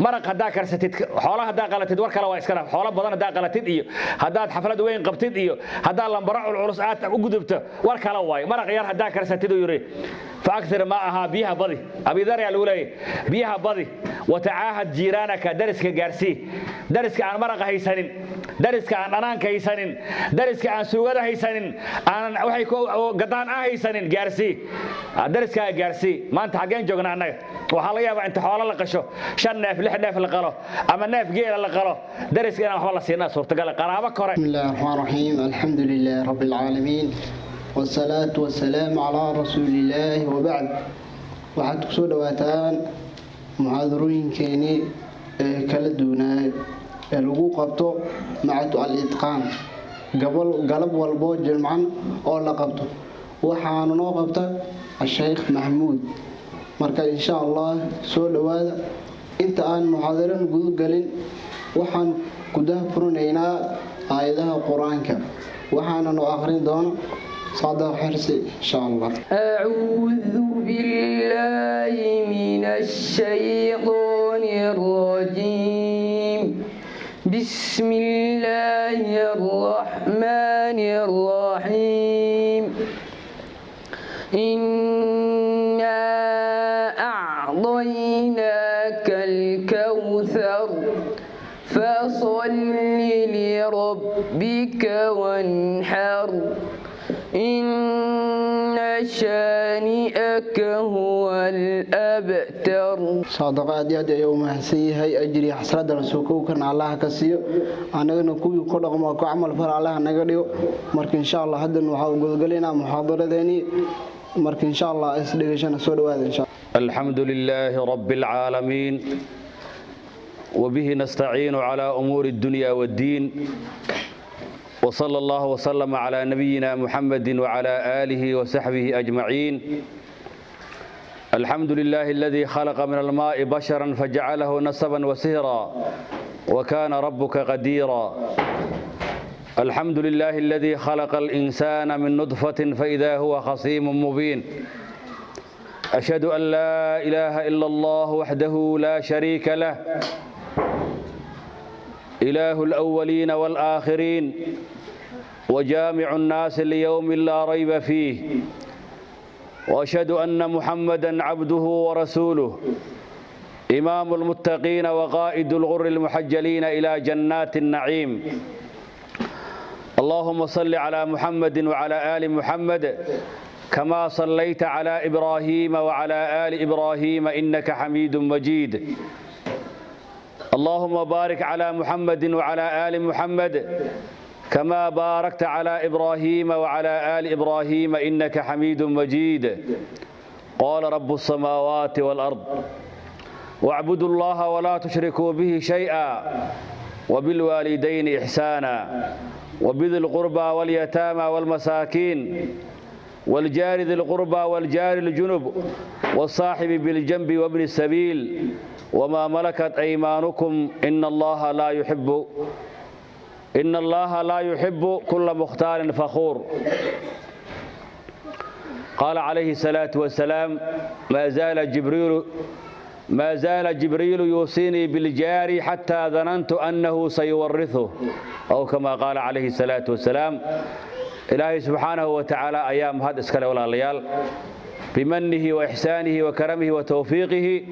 maraq hadaa karsatid xoolaha hadaa qalatid war kale waa iska dhaaf xoolo badan hadaa qalatid iyo hadaad xaflad weyn qabtid iyo hadaa lambara culus aad u gudubto war kale waay maraq yar hadaa karsatid oo yiri faakthir ma aha biyaha badi abi dar yaa luulay biyaha badi wataahad jiranaka dariska gaarsi dariska aan maraq haysanin dariska aan dhanaanka haysanin dariska aan suugada haysanin aan waxay ku gadaan haysanin gaarsi dariska gaarsi maanta xageen joognaa annaga waxa laga yaabaa inta xoolo la qasho 5 neef 6 neef la qalo ama neef geel la qalo dariska inaan wax la siinaa suurtagal qaraabo kore bismillahir rahmanir rahim alhamdulillahi rabbil alamin والصلاة والسلام على رسول الله وبعد waxaad ku soo dhawaataan muhaadarooyin keeni kala duwanaa ee lagu qabto macad al-itqaan galab walbo jilman oo la qabto waxaan noo qabta Sheikh Mahmoud marka insha Allah soo dhawaada inta aan muhaadaran guud galin waxaan ku daafurnaynaa aayadaha Quraanka waxaana noo akhrin doona صادق حرسي إن شاء الله. أعوذ بالله من الشيطان الرجيم بسم الله الرحمن الرحيم إنا أعطيناك الكوثر فصل لربك وانحر إن شانئك هو الأبتر صادقات يد يوم هسيهي أجري حسرة رسوكو كان الله كسيو أنا نكوي كل ما كعمل فر الله نقديو مرك إن شاء الله هذا نحاول قلنا محاضرة ذني مرك إن شاء الله إسليشنا سود هذا إن شاء الله. الحمد لله رب العالمين وبه نستعين على أمور الدنيا والدين وصلى الله وسلم على نبينا محمد وعلى آله وصحبه أجمعين. الحمد لله الذي خلق من الماء بشرا فجعله نسبا وسهرا وكان ربك قديرا. الحمد لله الذي خلق الإنسان من نطفة فإذا هو خصيم مبين. أشهد أن لا إله إلا الله وحده لا شريك له إله الأولين والآخرين وجامع الناس ليوم لا ريب فيه وأشهد أن محمدًا عبده ورسوله إمام المتقين وقائد الغر المحجلين إلى جنات النعيم. اللهم صل على محمد وعلى آل محمد كما صليت على إبراهيم وعلى آل إبراهيم إنك حميد مجيد. اللهم بارك على محمد وعلى آل محمد كما باركت على إبراهيم وعلى آل إبراهيم إنك حميد مجيد. قال رب السماوات والأرض واعبدوا الله ولا تشركوا به شيئا وبالوالدين إحسانا وبذي القربى واليتامى والمساكين والجار ذي القربى والجار الجنب والصاحب بالجنب وابن السبيل وما ملكت أيمانكم إن الله لا يحب كل مختال فخور. قال عليه الصلاة والسلام ما زال جبريل يوصيني بالجار حتى ظننت أنه سيورثه أو كما قال عليه الصلاة والسلام. إلهي سبحانه وتعالى أيام هذا إسكال ولا ليال بمنه وإحسانه وكرمه وتوفيقه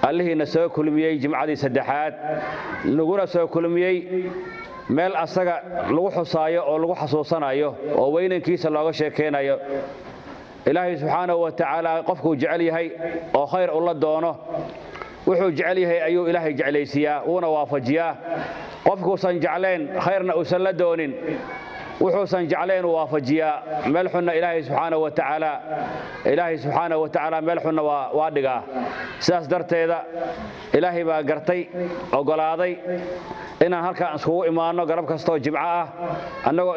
الله نسوي كل مية جمعة سدحات نقول سوي كل مية meel asaga lagu xusaayo oo lagu xasuusanayo oo weynankiisa looga sheekeynayo. ilaahay subxaanahu wa ta'ala qofku jecel yahay oo khayr u la doono wuxuu jecel yahay ayuu ilaahay jeclaysiyaa una waafajiyaa. qofku san jecleen khayrna uusan la doonin wuxuusan jecleen waafajiyaa meel xunna ilaahay subxaanahu wa ta'ala meel xunna waa dhigaa. sidaas darteeda ilaahay baa gartay ogolaaday inaan halkaan iskugu imaano garab kastoo jimco ah annagoo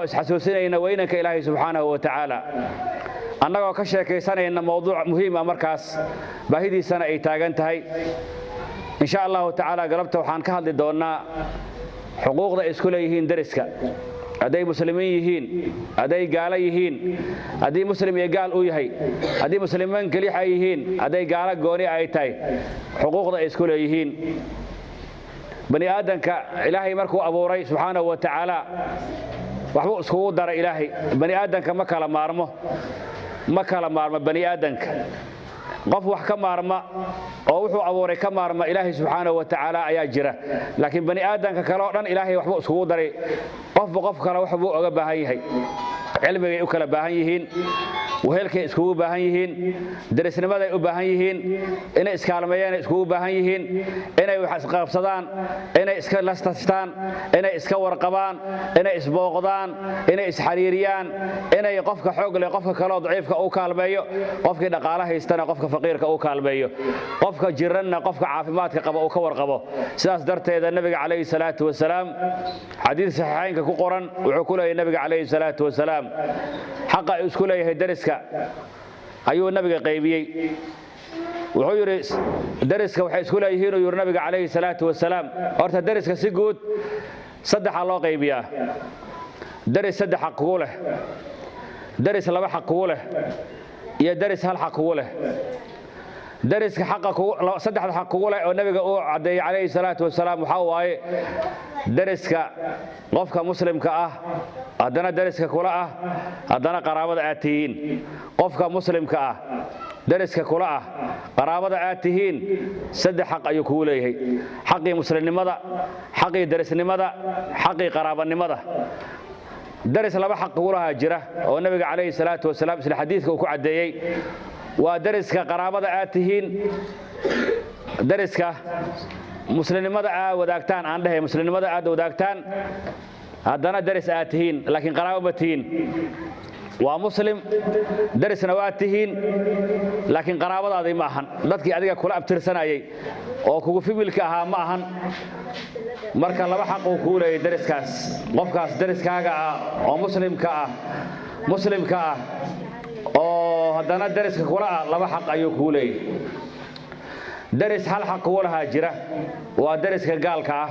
isxasuusinayna weynanka ilaahay subxaanahu wa ta'ala annagoo ka sheekaysanayna mowduuc muhiim ah markaas baahidiisana ay taagan tahay. insha allahu ta'ala galabta waxaan ka hadli doonaa xuquuqda isku leeyihiin dariska hadday muslimiin yihiin hadday gaalo yihiin haddii muslim iyo gaal uu yahay haddii muslimiin keliya ay yihiin hadday gaalo gooni ay tahay xuquuqda ay isku leeyihiin bani aadanka ilaahay markuu abuuray subxaanahu wa tacaala waxbuu iskugu daray ilaahay bani aadanka ma kala maarmo bani aadanka qof wax ka maarma oo wuxuu abuuray ka maarma ilaahay subxaanahu wa tacaala ayaa jira laakiin bani aadanka kale oo dhan ilaahay waxbuu iskugu daray qofba qof kale waxbuu uga baahan yahay cilmigay u kala baahan yihiin wehelkay iskugu baahan yihiin darisnimaday u baahan yihiin inay iskaalmeeyaan iskugu baahan yihiin inay wax isqabsadaan inay iska lastastaan inay iska warqabaan inay isbooqdaan inay isxariiriyaan inay qofka xoog leh qofka kale oo daciifka u kaalmeeyo qofkii dhaqaalaha haystana qofka faqiirka u kaalmeeyo qofka jiranna qofka caafimaadka qaba uu ka warqabo sidaas darteeda nabiga calayhi salaatu wasalaam xadiis saxiixaynka ku qoran wuxuu ku leeyahay nabiga calayhi salaatu wasalaam xaqa isku leeyahay dariska ayuu nabiga qaybiyey wuxuu yiri dariska waxay isku leeyihiin oo yiri nabiga calayhi salaatu wasalaam horta dariska si guud saddex loo qaybiyaa daris saddex xaq u leh daris laba xaq u leh iyo daris hal xaq u leh dariska xaqa saddexda xaq u leh oo nabiga uu cadeeyay calayhi salaatu wasalaam waxa waaye dariska qofka muslimka ah haddana dariska kula ah haddana qaraabada aad tihiin qofka muslimka ah dariska kula ah qaraabada aad tihiin saddex xaq ayuu kugu leeyahay xaqii muslimnimada xaqii darisnimada xaqii qaraabanimada daris laba xaq ugu lahaa jira oo nabiga calayhi salaatu wasalaam isla xadiiska uu ku cadeeyay waa dariska qaraabada aad tihiin dariska muslimnimada aad wadaagtaan aan dhahay muslimnimada aad wadaagtaan haddana daris aad tihiin laakiin qaraabo ma tihiin waa muslim darisna waa tihiin laakiin qaraabadaadii ma ahan dadkii adiga kula abtirsanayay oo kugu familka ahaa ma ahan marka laba xaq uu kuu leeyahay dariskaas qofkaas dariskaaga ah oo muslimka ah oo haddana dariska kula ah laba xaq ayuu kuu leeyahay daris hal xaq ugu lahaa jira waa dariska gaalka ah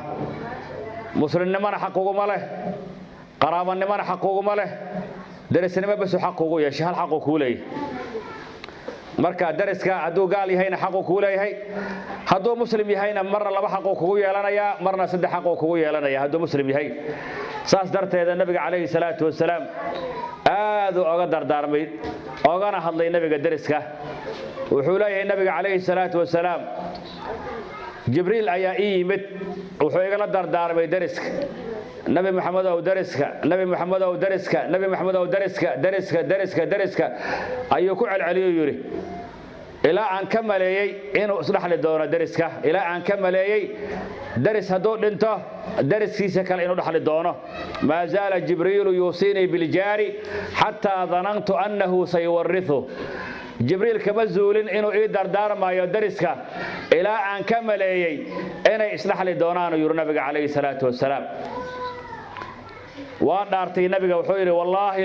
muslimnimana xaq uguma leh qaraabanimana xaq uguma leh darisnimo bas xaq ugu yeeshay hal xaq uu kuu leeyahay marka dariska hadduu gaal yahayna xaq uu kuu leeyahay hadduu muslim yahayna marna laba xaq uu kugu yeelanayaa marna saddex xaq uu kugu yeelanayaa hadduu muslim yahay saas darteeda nabiga calayhi salaatu wasalaam aad uu oga dardaarmay ogana hadlay nabiga dariska wuxuu leeyahay nabiga calayhi salaatu wasalaam jibriil ayaa ii yimid wuxuu igala dardaarmay dariska nabi maxamed oo dariska nabi maxamed oo dariska nabi maxamed oo dariska ayuu ku celceliyo yiri ilaa aan ka maleeyay inuu isdhaxli doono dariska ilaa aan ka maleeyay daris hadduu dhinto dariskiisa kale inuu dhaxli doono ma zaala jibriilu yuusini bil jaari hatta dhanantu annahu sayuwarrithu jibriil kama zuulin inuu ii dardaarmayo dariska ilaa aan ka maleeyay inay isdhaxli doonaan yiri nabiga calayhi salaatu wasalaam waa dhaartay nabiga wuxuu yiri wallahi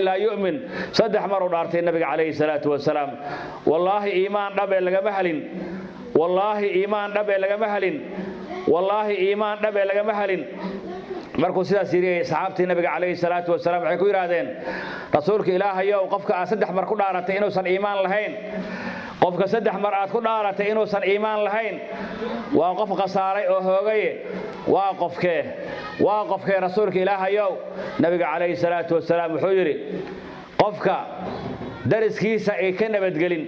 la yu'min saddex mar uu dhaartay nabiga calayhi salaatu wasalaam wallahi iimaan dhabe lagama halin wallahi iimaan dhabe lagama halin markuu sidaas yiri saxaabtii nabiga calayhi salaatu wasalaam waxay ku yiraahdeen rasuulka ilaahayow qofka aad saddex mar ku dhaaratay inuusan iimaan lahayn qofka saddex mar aad ku dhaaratay inuusan iimaan lahayn waa qof qasaaray oo hoogay waa qofkee rasuulka ilaahayow nabiga calayhi salaatu wasalaam wuxuu yiri qofka dariskiisa ay ka nabadgelin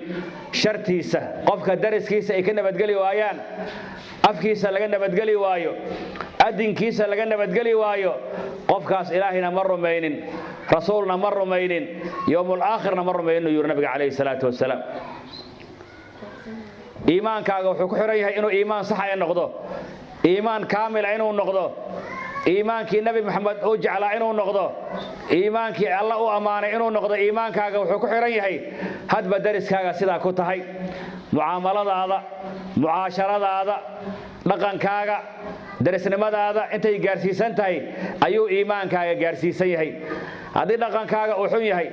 shartiisa qofka dariskiisa ay ka nabadgeli waayaan afkiisa laga nabadgeli waayo adinkiisa laga nabadgeli waayo qofkaas ilaahina ma rumaynin rasuulna ma rumaynin yawmul aakhirna ma rumaynin yiri nabiga calayhi salaatu wasalaam iimaankaaga wuxuu ku xiran yahay inuu iimaan sax ah noqdo iimaan kaamil ah inuu noqdo iimaankii nabi maxamed uu jeclaa inuu noqdo iimaankii alla uu amaanay inuu noqdo iimaankaaga wuxuu ku xiran yahay hadba dariskaaga sidaa ku tahay mucaamaladaada mucaasharadaada dhaqankaaga darisnimadaada intay gaarsiisan tahay ayuu iimaankaaga gaarsiisan yahay haddii dhaqankaaga uu xun yahay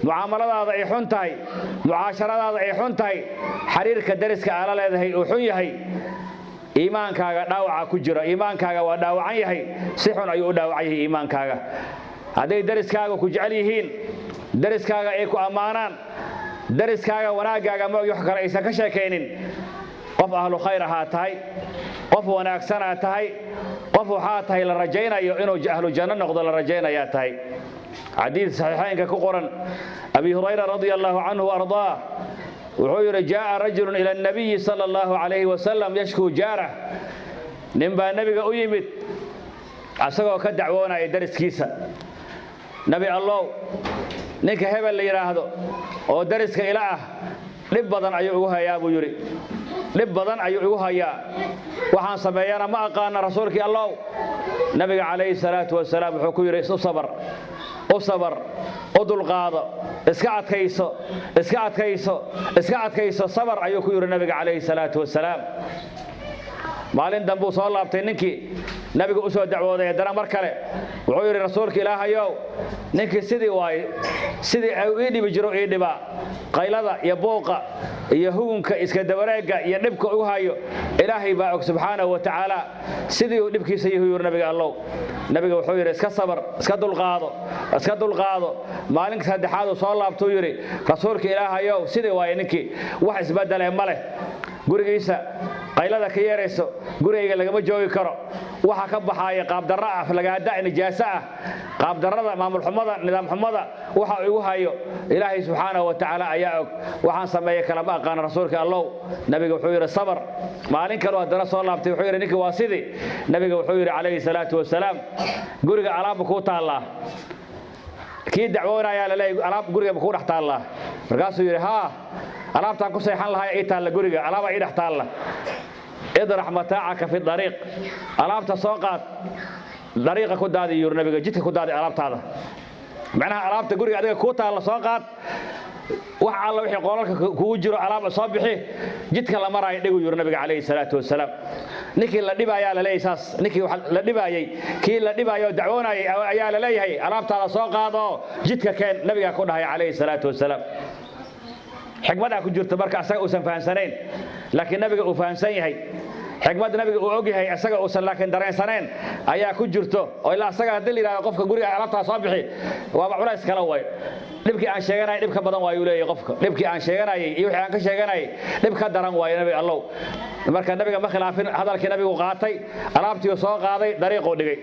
mucaamaladaada ay xun tahay mucaasharadaada ay xun tahay xiriirka dariska aala leedahay uu xun yahay iimaankaaga dhaawaca ku jira iimaankaaga waa dhaawacan yahay si xun ayuu u dhaawacan yahay iimaankaaga haday dariskaaga ku jecel yihiin dariskaaga ay ku amaanaan dariskaaga wanaagaaga ma wax kale aysan ka sheekaynin qof ahlu khayr ahaa tahay qof wanaagsan ahaa tahay qof waxa tahay la rajaynayo inuu ahlu janno noqdo la rajaynaya tahay xadiis saxiixaynka ku qoran abi hurayra radiyallahu anhu ardaa wuxuu yiri jaa rajulun ila an-nabiy sallallahu alayhi wa sallam yashku jarah nimba nabiga u yimid asagoo ka dacwoonaya dariskiisa nabi allah ninka hebel la yiraahdo oo dariska ila ah dhib badan ayuu ugu hayaa buu yiri dhib badan ayuu ugu hayaa waxaan sameeyana ma aqaan rasuulkii allah nabiga kaleey salaatu wasalaam wuxuu ku yiri sabar udul qaado iska adkayso sabar ayuu ku yiri nabiga kaleey salaatu wasalaam maalin dambu soo laabtay ninkii nabiga u soo dacwooday dara mar kale wuxuu yiri rasuulka ilaahayow ninkii sidii ay u dhibi jiro ee dhiba qaylada iyo booqa iyo hugunka iska dawareega iyo dhibka uu hayo ilaahay baa og subhanahu wa ta'ala sidii uu dhibkiisa yahay nabiga allah nabiga wuxuu yiri iska sabar iska dulqaado maalinka saddexaad oo soo laabtay yiri rasuulka ilaahayow sidii waay ninkii wax isbedel ma leh gurigiisa qaylada ka yeerayso guriga laga joogi karo waxa ka baxaya qaab darro ah lagaada nijaasa ah qaab darrada maamul xumada nidaam xumada waxa uu hayo ilaahay subhanahu wa ta'ala ayaa og waxaan sameeyay kala ma aqaan rasuulka allah nabiga wuxuu yiri sabar maalin kale hadana soo laabtay wuxuu yiri ninkii waa sidii nabiga wuxuu yiri kaleey salaatu wasalaam guriga alaab ku taala kii dacwoonaya la leeyahay alaab guriga ku dhax taala markaasuu yiri ha alaabtaan ku seexan lahaa ay taala guriga alaab ay dhax taala اضرح متاعك في الطريق alaabta soo qaad dariiqa ku daadiyo nabiga jidka ku daadi alaabtaada macnaha alaabta guriga adiga ku taala soo qaad wax alla wixii qolalka kugu jiro alaab soo bixi jidka la maray dhigu yiri nabiga kaleey salaatu wasalaam ninkii la dhibaaya la leeyahay ninkii la dhibaayay kii la dhibaayo dacwoonayay ayaa la leeyahay alaabtaada soo qaado jidka keen nabiga ku dhahay kaleey salaatu wasalaam xigmada ku jirto marka asaga uusan fahansaneen laakiin nabiga uu fahansan yahay xigmada nabiga uu og yahay asaga uusan laakiin dareensaneen ayaa ku jirto oo ilaa asaga hadii la yiraahdo qofka guriga alaabta soo bixi waa culays kala way dhibkii aan sheeganay dhibka badan waa uu leeyahay qofka dhibkii aan sheeganay iyo wixii aan ka sheeganay dhibka daran waa nabi allah marka nabiga ma khilaafin hadalkii nabigu qaatay alaabtii soo qaaday dariiqo dhigay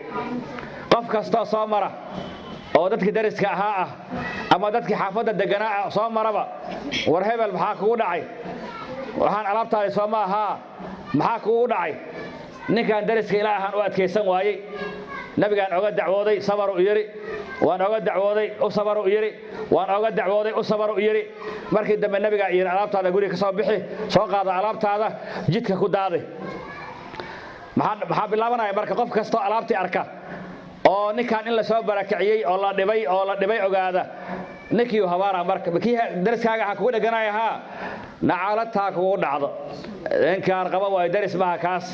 qof kasta soo mara oo dadkii dariska ahaa ama dadkii xaafadda deganaa soo maraba war hebel maxaa kugu dhacay waxaan alaabtaada soo ma aha maxaa kugu dhacay ninkan dariska ilaahan u adkeysan waayay nabigaan oga dacwooday sabar u yiri waan oga dacwooday u sabar u yiri waan oga dacwooday u sabar u yiri markii dambe nabiga iyo alaabtaada guriga ka soo bixi soo qaada alaabtaada jidka ku daaday maxaa bilaabanaya marka qof kasto alaabtii arka oo ninkan in la soo barakaciyay oo la dhibay ogaada ninkii habaara marka kii dariskaaga ha kugu dhaganaya ha nacalata kugu dhacdo inkaan qaba way daris ma kaas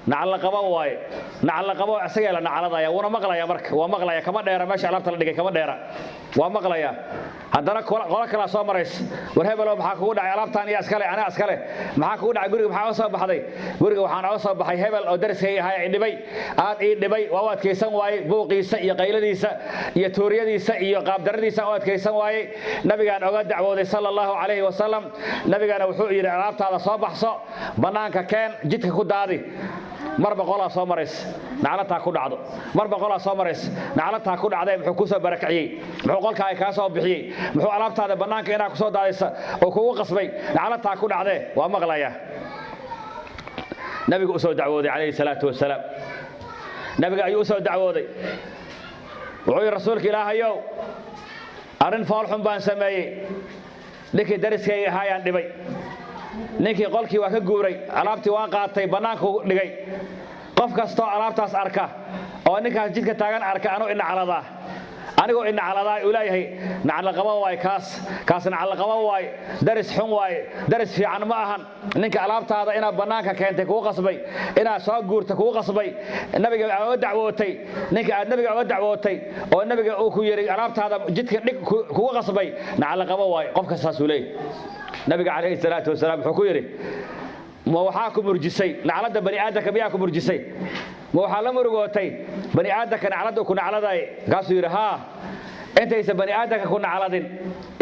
nacal qaba asaga la nacalada wana maqlaya marka waa maqlaya kama dheera meesha alaabta la dhigay kama dheera waa maqlaya haddana qola kala soo marays war hebel waxa kugu dhacay alaabtaan iyo askale ana askale maxaa kugu dhacay guriga maxaa soo baxday guriga waxaan uga soo baxay hebel oo dariskay ahay dhibay aad ii dhibay waa adkeysan waayay buuqiisa iyo qayladiisa iyo tooriyadiisa iyo qaab daradiisa oo adkeysan waayay nabigaan oga dacwooday sallallahu alayhi wasallam nabigaana wuxuu yiri alaabtaada soo baxso banaanka keen jidka ku daadi marba qola soo marays nacalata ku dhacdo marba qola soo marays nacalata ku dhacday wuxuu ku soo barakaciyay wuxuu qolkaaga ka soo bixiyay wuxuu alaabtaada banaanka inaa ku soo daadaysa oo kugu qasbay nacalata ku dhacday waa maqlaya nabiga u soo dacwooday kaleey salaatu wasalaam nabiga ayuu soo dacwooday wuxuu rasuulka ilaahayow arin faal xun baan sameeyay ninkii dariskayga ahaayaan dhibay ninkii qolkii waa ka guuray alaabtii waan qaatay banaanka dhigay qof kasto alaabtaas arka oo ninkaas jidka taagan arka anoo ina calada uu leeyahay nacal qaba way kaas nacal qaba way daris xun way daris fiican ma ahan ninka alaabtaada ina banaanka keentay kugu qasbay ina soo guurta kugu qasbay nabiga oo dacwootay ninka aad nabiga oo dacwootay oo nabiga uu ku yiri alaabtaada jidka dhig kugu qasbay nacal qaba way qofka saas uu leeyahay nabiga kaleey salaatu wasalaam wuxuu ku yiri ma waxaa ku murjisay naclada bani aadamka miyaa ku murjisay ma waxaa la murugootay bani aadamka naclada ku nacladay kaasuu yiri ha intaysa bani aadamka ku nacladin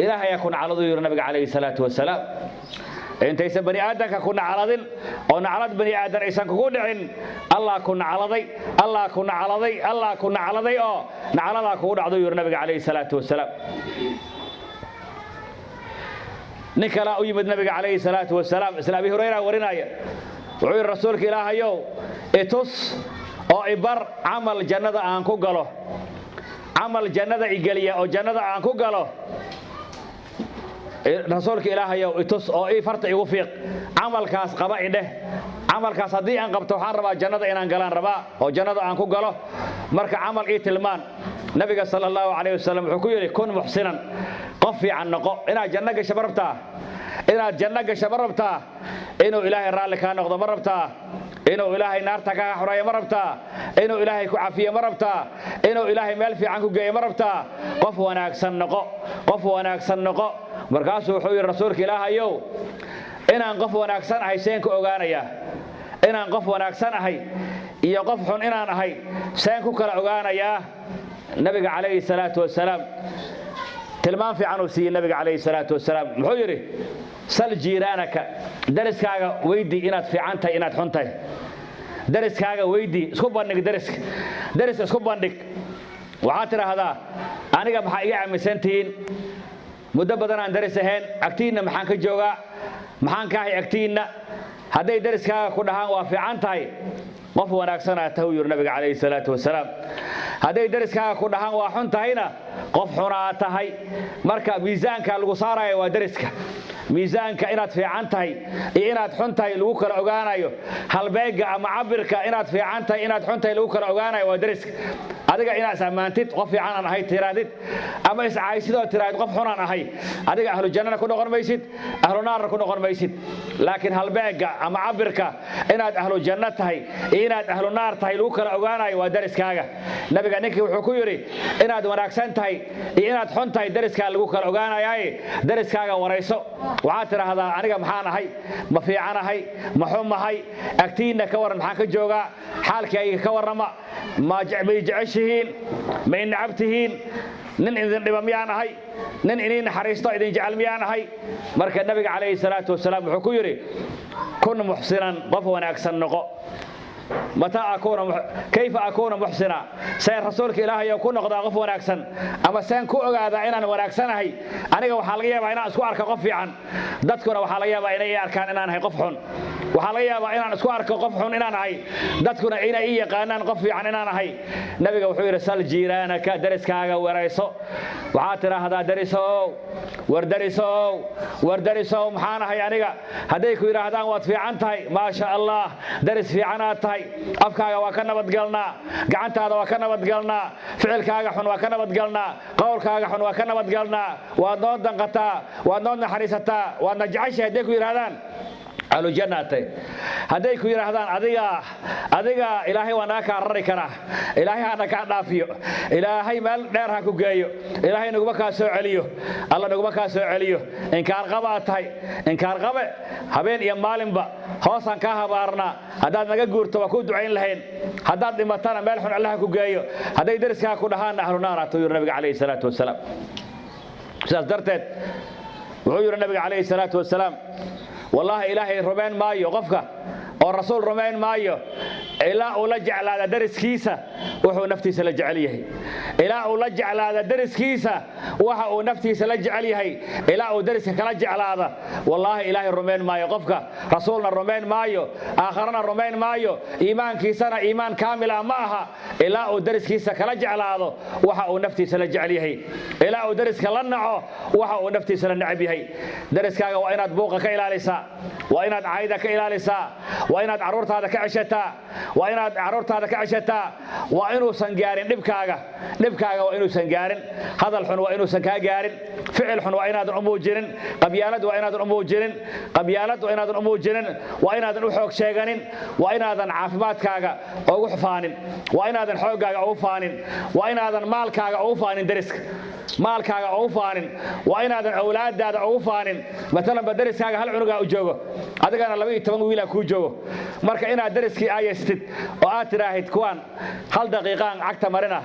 ilaahay ku nacladu yiri nabiga kaleey salaatu wasalaam intaysa bani aadamka ku nacladin oo naclad bani aadam aysan kugu dhicin Allah ku nacladay Allah ku nacladay Allah ku nacladay oo naclada ku dhacdo yiri nabiga kaleey salaatu wasalaam ninkala u yimid nabiga kaleey salaatu wasalaam isla Abi Hurayra warinaya wuxuu yiri rasuulka ilaahayow itus oo ibar amal jannada aan ku galo amal jannada igaliya oo jannada aan ku galo rasuulka ilaahayow itus oo ii farta igu fiiq amalkaas qaba ideh amalkaas hadii aan qabto waxaan rabaa jannada inaan galaan rabaa oo jannada aan ku galo marka amal ii tilmaan nabiga sallallahu alayhi wasallam wuxuu ku yiri kun muhsinan qof fiican noqo inaad janno gasho rabtaa inaad janno gasho rabtaa inuu ilaahay raali ka noqdo rabtaa inuu ilaahay naarta ka xoreeyo rabtaa inuu ilaahay ku cafiyo rabtaa inuu ilaahay meel fiican ku geeyo rabtaa qof wanaagsan noqo markaas wuxuu yiri rasuulka ilaahayow inaan qof wanaagsan ahay seen ku ogaanaya inaan qof wanaagsan ahay iyo qof xun inaan ahay seen ku kala ogaanaya nabiga kaleey salaatu wasalaam tilmaan fiican oo siiyay nabiga kaleey salaatu wasalaam wuxuu yiri sal jiiraanaka dariskaaga weydii inaad fiican tahay inaad xun tahay dariskaaga weydii isku bandhig daris isku bandhig waxa tiraahdaa aniga maxaa iga aaminsantiin muddo badan aan daris ahayn agtiina maxaan ka joogaa maxaan ka ahay agtiina haday dariskaaga ku dhahaan waa fiican tahay qof wanaagsan ah tahay yiri nabiga kaleey salaatu wasalaam haday dariskaaga ku dhahaan waa xun tahayna qof xunaa tahay marka miisaanka lagu saarayo waa dariska miisaanka inaad fiican tahay iyo inaad xun tahay lagu kala ogaanayo halbeega ama cabirka inaad fiican tahay inaad xun tahay lagu kala ogaanayo waa dariska adiga inaad amaantid qof fiican aan ahay tiraadid ama iscaaysidoo tiraadid qof xun aan ahay adiga ahlu jannada ku noqon maysid ahlu naar ku noqon maysid laakiin halbeega ama cabirka inaad ahlu janna tahay iyo inaad ahlu naar tahay lagu kala ogaanayo waa dariskaaga nabiga ninkii wuxuu ku yiri inaad wanaagsan tahay iyo inaad xun tahay dariska lagu kala ogaanayo dariskaaga warayso waxa tiraahdaa aniga maxaan ahay ma fiican ahay ma xumahay agtiina ka waran maxaan ka joogaa xaalkayga ka warama ma jeceshihiin ma inabtihiin nin idin dhibamiyaan ahay nin idin xariisto idin jecel miyaan ahay marka nabiga kaleey salaatu wasalaam wuxuu ku yiri kun muhsinan qof wanaagsan noqo متى أكون كيف أكون محسنا سير رسولك إلهي يكون نقضى غف وناكسن أما سين كو أغادا إنا وناكسن هي أنا وحاليا بأينا أسكو أركا قفي عن دادكونا وحاليا بأينا أركان إنا هي قفحون وحاليا بأينا أسكو أركا قفحون إنا هي دادكونا إنا إيا قانا قفي عن إنا هي نبي وحوي رسال جيرانك درس كاغا وريسو وعاتنا هذا وردرسو محانا هي أنيقا هديكو إلى هدان واتفي عنتهي ما شاء الله درس في عناتهي afkaaga waa ka nabad galnaa gacantaada waa ka nabad galnaa ficilkaaga xun waa ka nabad galnaa qowlkaaga xun waa ka nabad galnaa waad noo danqataa waad noo naxariisataa waad najacashay haday ku yiraahdaan alu jannati haday ku yiraahdaan adiga ilaahay waa naga rari kara ilaahay hana ka dhaafiyo ilaahay meel dheer ha ku geeyo ilaahay nagu ka soo celiyo alla nagu ka soo celiyo in kaar qabaatay in kaar qabe habeen iyo maalinba hoosan ka habaarna hadaad naga guurto waa ku duceyn lahayn hadaad dhimatana meel xun Allah ku geeyo haday dariska ku dhahaan ahlu naaratu yiri nabiga kaleey salaatu wasalaam sidaas darteed wuxuu yiri nabiga kaleey salaatu wasalaam والله إلهي رمين مايو غفكة والرسول رمين مايو إلا أولجع على درس كيسة وحو نفتي سلجع عليه إلا أولجع على درس كيسة وحو نفتي سلجع عليه إلا أدرس كلجع على هذا والله إلهي رمين مايو غفكة رسولنا رمين مايو آخرنا رمين مايو إيمان كيسنا إيمان كاملة معها إلا أدرس كيسة كلجع على هذا وحو نفتي سلجع عليه إلا أدرس كلنعه وحو نفتي سلنع به درس كاغا وإناد بوقة كإلاليسا وإناد عايدة كإلاليسا وإناد عرورت هذا كعشتا وإناد عرورت هذا كعشتا waa inuusan gaarin dhibkaaga waa inuusan gaarin hadal xun waa inuusan kaa gaarin ficil xun waa inaadan u muujinin qabyaalad waa inaadan u muujinin waa inaadan u xoog sheeganin waa inaadan caafimaadkaaga ugu faanin waa inaadan xooggaaga ugu faanin waa inaadan maalkaaga ugu faanin dariska maalkaaga ugu faanin waa inaadan awlaadaada ugu faanin maalan dariskaaga hal cunugaa u joogo adigana 12 wiilaa kuu joogo marka inaad dariskii aayastid oo aad tiraahid kuwaan hal daqiiqaan cagta marina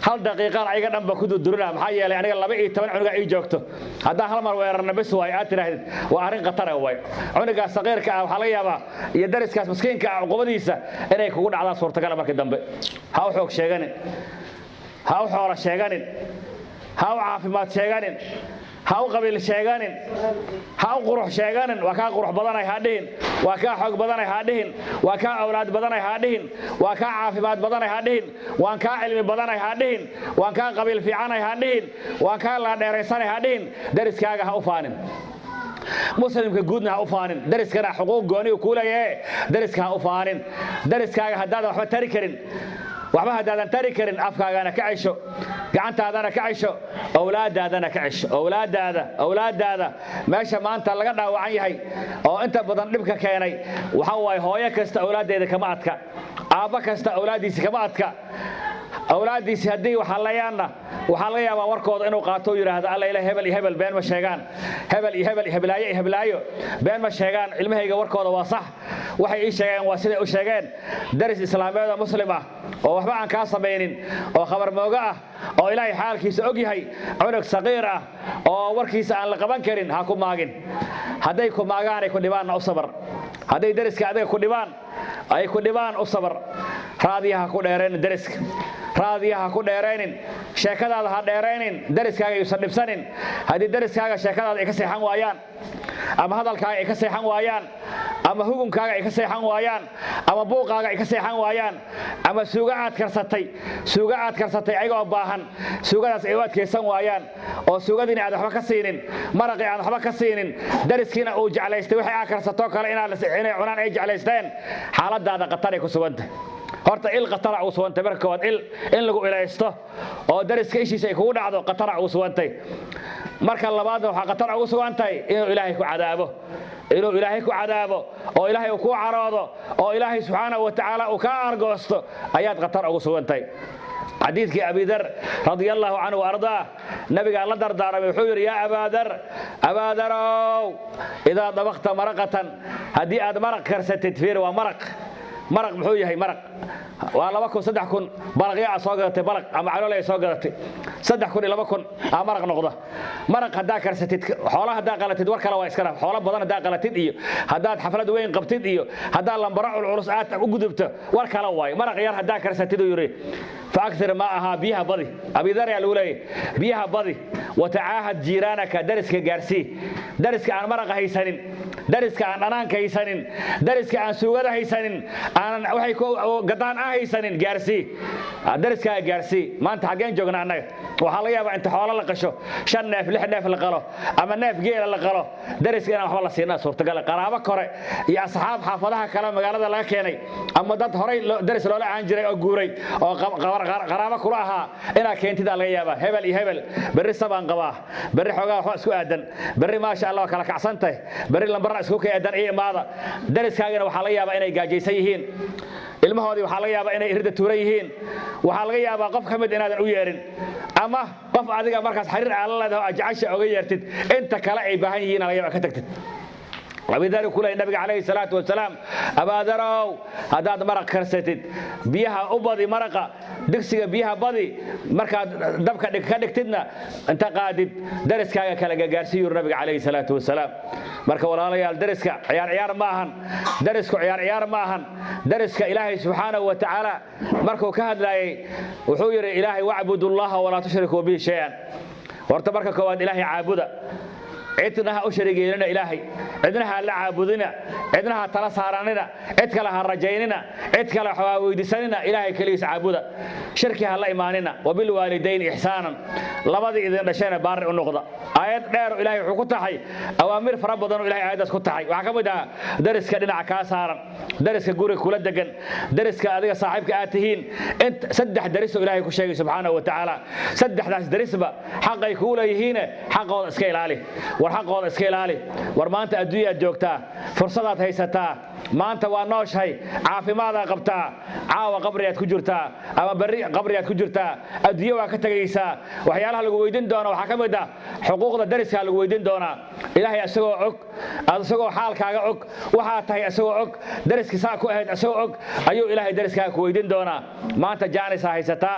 hal daqiiqaan ayaga dhanba ku durdurina maxaa yeelay aniga 12 cunugaa ii joogto haddaan hal mar weerarna bes waay aad tiraahid waa arrin khatar ah way cunugaas saqiirka ah waxaa laga yaabaa iyo dariskaas miskiinka ah cuqubadiisa inay kugu dhacdaan suurtagal markii dambe ha u xoog sheeganin ha u xoolo sheeganin ha u caafimaad sheeganin ha u qabiil sheeganin ha u qurux sheeganin waa kaa qurux badanay ha dhihin waa kaa xoog badanay ha dhihin waa kaa awlaad badanay ha dhihin waa kaa caafimaad badanay ha dhihin waan kaa cilmi badanay ha dhihin waan kaa qabiil fiicanay ha dhihin waan kaa laadheeraysanay ha dhihin dariskaaga ha u faanin muslimka guudna ha u faanin dariskana xuquuq gooni ku leeyahay dariska ha u faanin dariskaaga haddaadan waxba tari karin waxba haddaadan tari karin afkaagana ka cesho gacantaadana ka cesho awlaadaadana ka cesho awlaadaada meesha maanta laga dhaawacan yahay oo inta badan dhibka keenay waxa waaye hooyo kasta awlaadeeda kama adka aabba kasta awlaadiisa kama adka awlaadiisi haddii waxaa laga yaabaa warkooda inuu qaato oo yidhaahdo alla ilaah hebel iyo hebel been ma sheegaan hebel iyo hebel iyo heblaayo been ma sheegaan ilmahayga warkooda waa sax waxay ii sheegeen waa siday u sheegeen daris islaameed oo muslim ah oo waxba aan kaa samaynin oo khabar mooga ah oo ilaahay xaalkiisa og yahay cunug saqiir ah oo warkiisa aan la qaban karin ha ku maagin hadday ku maagaan ay ku dhibaanna u sabar hadday dariska adiga ku dhibaan ay ku dhibaan u sabar raadiyaha ku dheereen dariska raadiyaha ku dheereenin sheekadaada ha dheereenin dariskaaga ayuusan dhibsanin haddii dariskaaga sheekadaada ay ka seexan waayaan ama hadalkaaga ay ka seexan waayaan ama hugunkaaga ay ka seexan waayaan ama buuqaaga ay ka seexan waayaan ama suuga aad karsatay ayagoo baahan suugadaas ay u adkaysan waayaan oo suugadiina aad waxba ka siinin maraqii aad waxba ka siinin dariskiina uu jeclaystay wixii aad karsatoo kale inay cunaan ay jeclaysteen xaaladaada khataray ku sugantay horta il qatara uu sugantay marka koowaad in lagu ilaysto oo dariska ishiisa ay kugu dhacdo qatara uu sugantay marka labaadna waxaa qatar ugu sugantay inuu ilaahay ku cadaabo oo ilaahay uu ku caroodo oo ilaahay subxaanahu wa tacaala uu ka argoosto ayaad qatar ugu sugantay xadiidkii abi dar radiyallahu anhu ardaa nabiga la dardaaramay wuxuu yiri ya abaadarow idaa dabaqta maraqatan haddii aad maraq karsatid fiir waa maraq muxuu yahay maraq waa 2,000 balaqyaa soo gadatay balaq ama caloolay soo gadatay 3,000 maraq noqda maraq hadaa karsatid xoolaha hadaa qalatid war kale waa iska raf xoolo badan hadaa qalatid iyo hadaad xaflad weyn qabtid iyo hadaa lambaro culus aad u gudubto war kale waay maraq yar hadaa karsatid uu yiri faakthir maaha biyaha badi abi dar yaa luulay biyaha badi wataahad jiranaka dariska gaarsi dariska aan maraq haysanin dariska aan dhanaanka haysanin dariska aan suugada haysanin aan waxay ku gadaan haysanin gaarsi dariska gaarsi maanta xageen joognaa annaga waxa laga yaabaa inta xoolo la qasho 5 neef 6 neef la qalo ama neef geel la qalo dariska inaan waxba la siinaa suurtagal qaraabo kore iyo asxaab xaafadaha kale magaalada laga keenay ama dad horay daris loola aan jiray oo guuray oo qaraabo kula ahaa ina keentida laga yaabaa hebel iyo hebel bari sabaan qabaa bari xogaa wax isku aadan bari ma sha Allah kala kacsantay bari lambar isku ka aadan ee imaada dariskaagana waxa laga yaabaa inay gaajaysan yihiin ilmahoodii waxa laga yaabaa inay irda tuuran yihiin waxa laga yaabaa qof kamid inaadan u yeerin ama qof adiga markaas xiriir aan la leedahay ajacasha uga yeertid inta kale ay baahan yihiin laga yaabaa ka tagtid وبذلك كل النبي عليه الصلاة والسلام أبادروا هذا مرق كرستد بيها أبدي مرقة دكسي بيها بدي مركا دبك كدكتدنا أنت قادد درس كلا جارسي النبي عليه الصلاة والسلام مركا ولا ليال درس عيار ماهن درس عيار ماهن درس إلهي سبحانه وتعالى مركو كهد لا وحير إلهي واعبد الله ولا تشركوا به شيئا وارتبرك كواد إلهي عابدا عدنا أشريجنا إلهي عدنا لا عابدنا عدنا تلا سهراننا عد كلا هرجيننا عد كلا حواويدسنا إلهي كليس عابدا shirki ha la imaanina wabil waalidayn ihsaanan labadii idin dhashayna baari u noqda aayad dheer ilaahay wuxuu ku tahay awaamir fara badan oo ilaahay aayadaas ku tahay waxa kamid ah dariska dhinaca ka saaran dariska guriga kula degan dariska adiga saaxiibka aad tihiin inta saddex daris oo ilaahay ku sheegay subhanahu wa ta'ala saddexdaas darisba xaqay ku leeyihiin xaqooda iska ilaali war xaqooda iska ilaali war maanta adduunka joogtaa fursadaad haysataa maanta waa nooshahay caafimaad qabtaa caawa qabriyaad ku jirtaa ama bari qabriyaad ku jirtaa adduunka waa ka tagaysaa waxyaalaha lagu weydiin doono waxa kamid ah xuquuqda dariska lagu weydiin doona ilaahay asagoo og asagoo xaalkaaga og waxa tahay asagoo og dariska saa ku ahayd asagoo og ayuu ilaahay dariskaaga ku weydiin doona maanta jaanisa haysataa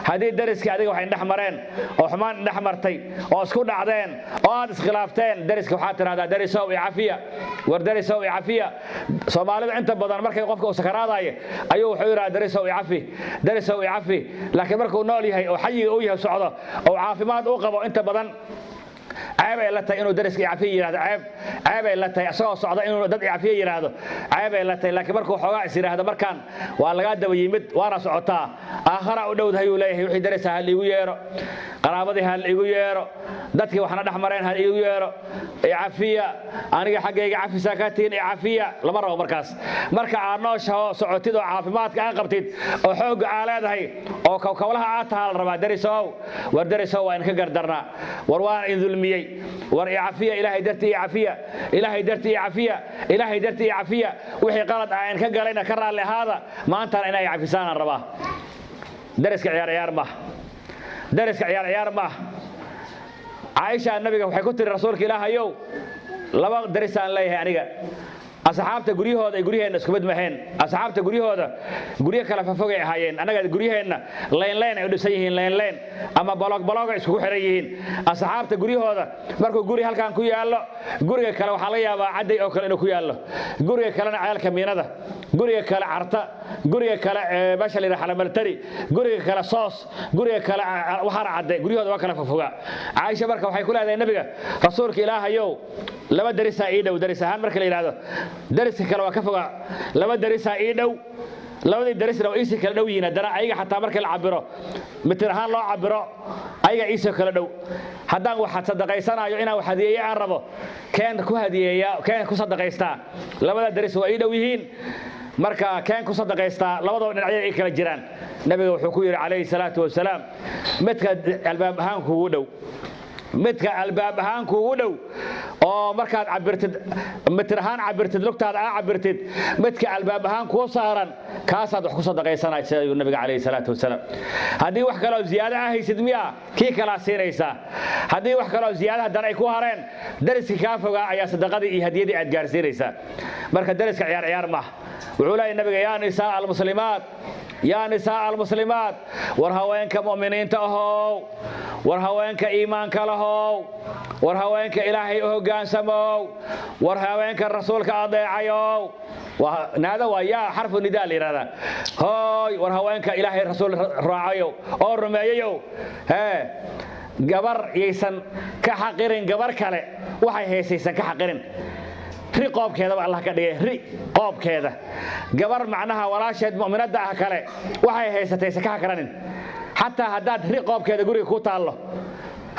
hadii dariska adiga waxay dhaxmareen oo xumaan dhaxmartay oo isku dhacdeen oo aad iskhilaafteen dariska waxa tiraahdaa darisow iyo cafiya war darisow iyo cafiya Soomaalida inta badan markay qofka uu sakaraadayo ayuu wuxuu yiraahdaa darisow iyo cafi laakiin markuu nool yahay oo xayiga uu yahay socdo oo caafimaad uu qabo inta badan عيب لا تي إنه درس يعفيه يراهد عيب لا تي أسوأ صعدة إنه دد يعفيه يراهد عيب لا تي لكن مركو حقاء يصير هذا مركان واللقاد ويمد ورا صعطة آخر أودود هيوليه يوحي درسها اللي يجيره قرابتها اللي يجيره دتك وحنا نحمرين هل يجيره يعفيه أنا حاجة يعفي سكاتين يعفيه لمرة ومركز مركع عناش هو صعطة وعافمات كأقبتيد وحوق على هاي أو كولها عاتها الربع درسوا ودرسوا إنك قدرنا وروان إذ ميي ور عافيه إلهي درتي عافيه إلهي درتي عافيه إلهي درتي عافيه وحي قالت عين كقالينا كرر لهذا ما أنت أنا يعفسان الربا درسك عيار ما درسك عيار ما عائشة النبي وحي كنت الرسول إلهي يو لما درسان ليه يعني أصحابته قريه هذا isku mid maheen أصحابته قريه kala fafogay ahaayeen anaga guriyaheenna leen ay dhisayihiin leen ama balog isku xiran yihiin أصحابته guriyahooda markuu guri halkan ku yaalo guriga kale waxa la yaabaa caday oo kale inuu ku yaalo guriga kalena cayalka miinada guriga kale carta guriga kale basha la yiraahdo maltari guriga kale soos guriga kale waxa caday guriyahooda waa kala fafoga Aisha marka waxay ku leedahay nabiga rasuulka Ilaahayow laba darisa ii dhow darisahan marka la yiraahdo درس كلا وكفوا لما درسها إيدو لما درس لو إيش كلا دوينا درا أيها حتى مركل عبره مترهان لا عبره أيها إيش كلا دو حدا واحد صدق يسنا يعينا وحدية عربه كان كهدية كان كصدق يستا لما درس وإيدو يهين مركا كان كصدق يستا لما ضو نعيا إكل الجيران نبي وحكير عليه الصلاة والسلام متك الباب هان كودو midka albaab ahaan kuugu dhow oo markaad cabirtid mitrahan cabirtid lugtaada cabirtid midka albaab ahaan ku saaran kaasaad wax ku sadaqaysanaysaa nabiga kaleey salaatu wasalaam hadii wax kale oo ziyaada ah haysid miya kii kala siinaysa hadii wax kale oo ziyaada hadan ay ku hareen dariska ka foga ayaa sadaqadii iyo hadiyadii aad gaarsiinaysaa marka dariska ciyaar ma wuxuu leeyahay nabiga yaa nisaa al-muslimaat war haweenka mu'miniinta ahoo war haweenka iimaanka lahow war haweenka ilaahay u hoggaansamow war haweenka rasuulka adeecayow nada waa yaa xarfu nidaa la yiraahdaa hooy war haweenka ilaahay rasuul raacayow oo rumeeyayow gabar yeysan ka xaqirin gabar kale waxay heesaysan ka xaqirin ri qoobkeeda Allah ka dhigay ri qoobkeeda gabar macnaha walaasheed mu'minada ah kale waxay haysatay ka xaqiranin حتى هداد ري قوبك هذا قري كوتالله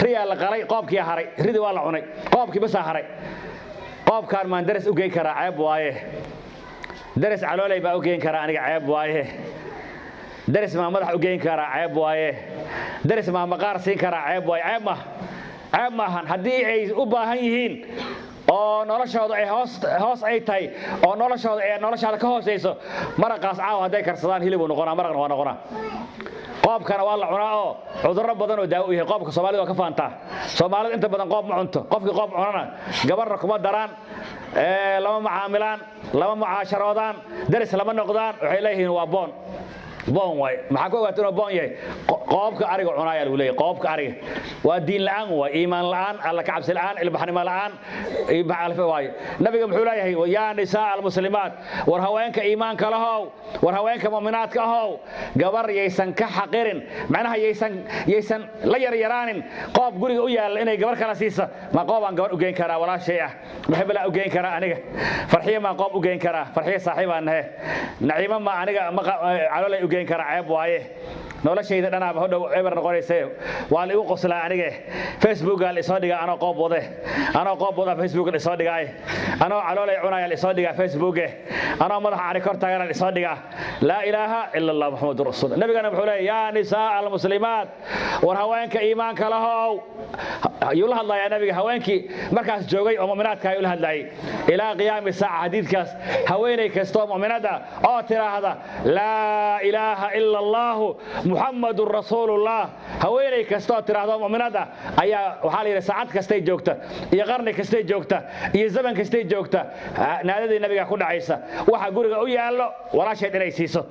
ري على قري قوبك يا هري ريدي والله عني قوبك بس هري قوب كان ما درس وجين كرا عيب وايه درس علولي بقى وجين كرا أنا عيب وايه درس ما مدح وجين كرا عيب وايه درس ما مقار سين كرا عيب وايه عيب ما هن هدي عيز أباهين oo noloshooda ay hoos ay tahay oo noloshooda ka hooseyso maraqaas caaw haday karsadaan hilib uu noqonaa maraqna waa noqonaa qoobkana waa la cunaa oo cudurro badan oo daawo yahay qoobka Soomaalidu waa ka faantaa Soomaalidu inta badan qoob ma cunto qofkii qoob cunana gabarna kuma daraan lama macaamilaan lama mucaasharoodaan daris lama noqdaan waxay leeyihiin waa boon way maxaa ku ogaateen boon yahay qoobka ariga cunaaya lagu leeyahay qoobka ariga waa diin la'aan waa iimaan la'aan alla ka cabsi la'aan ilbaxnimo la'aan ibaalfa waay nabiga wuxuu leeyahay yaa nisaa al-muslimaat war haweenka iimaanka lahow war haweenka mu'minaadka ahow gabar yeysan ka xaqirin macnaha yeysan la yaraanin qoob guriga u yaal inay gabar kala siiso ma qoob aan gabar u geyn karaa walaashay ah maxay la u geyn karaa aniga farxiye ma qoob u geyn karaa farxiye saaxiibanahay naciima ma aniga ma calolay u geyn karaa ceeb waaye noloshayda dhanaaba hodhow eber noqonaysay waa la igu qoslaa aniga Facebook gal isoo dhiga anoo qoob wada Facebook isoo dhigay anoo caloolay cunaya isoo dhiga Facebook anoo madaxa ari kor taagan isoo dhiga la ilaaha illa allah muhammadur rasuul nabigana wuxuu leeyahay yaa nisaa al muslimaat war haweenka iimaanka lahow ayuu la hadlayaa nabiga haweenkii markaas joogay oo mu'minaadka ayuu la hadlayay ilaa qiyaami saaca hadiidkaas haweenay kasto mu'minada oo tiraahda la ilaaha illa allah muhammadur rasuulullah haweenay kasto tiraahdo mu'minada ayaa waxa la yiraahdaa saacad kastay joogta iyo qarni kastay joogta iyo zaman kastay joogta naadada nabiga ku dhacaysa waxa guriga u yaalo walaasheed inay siiso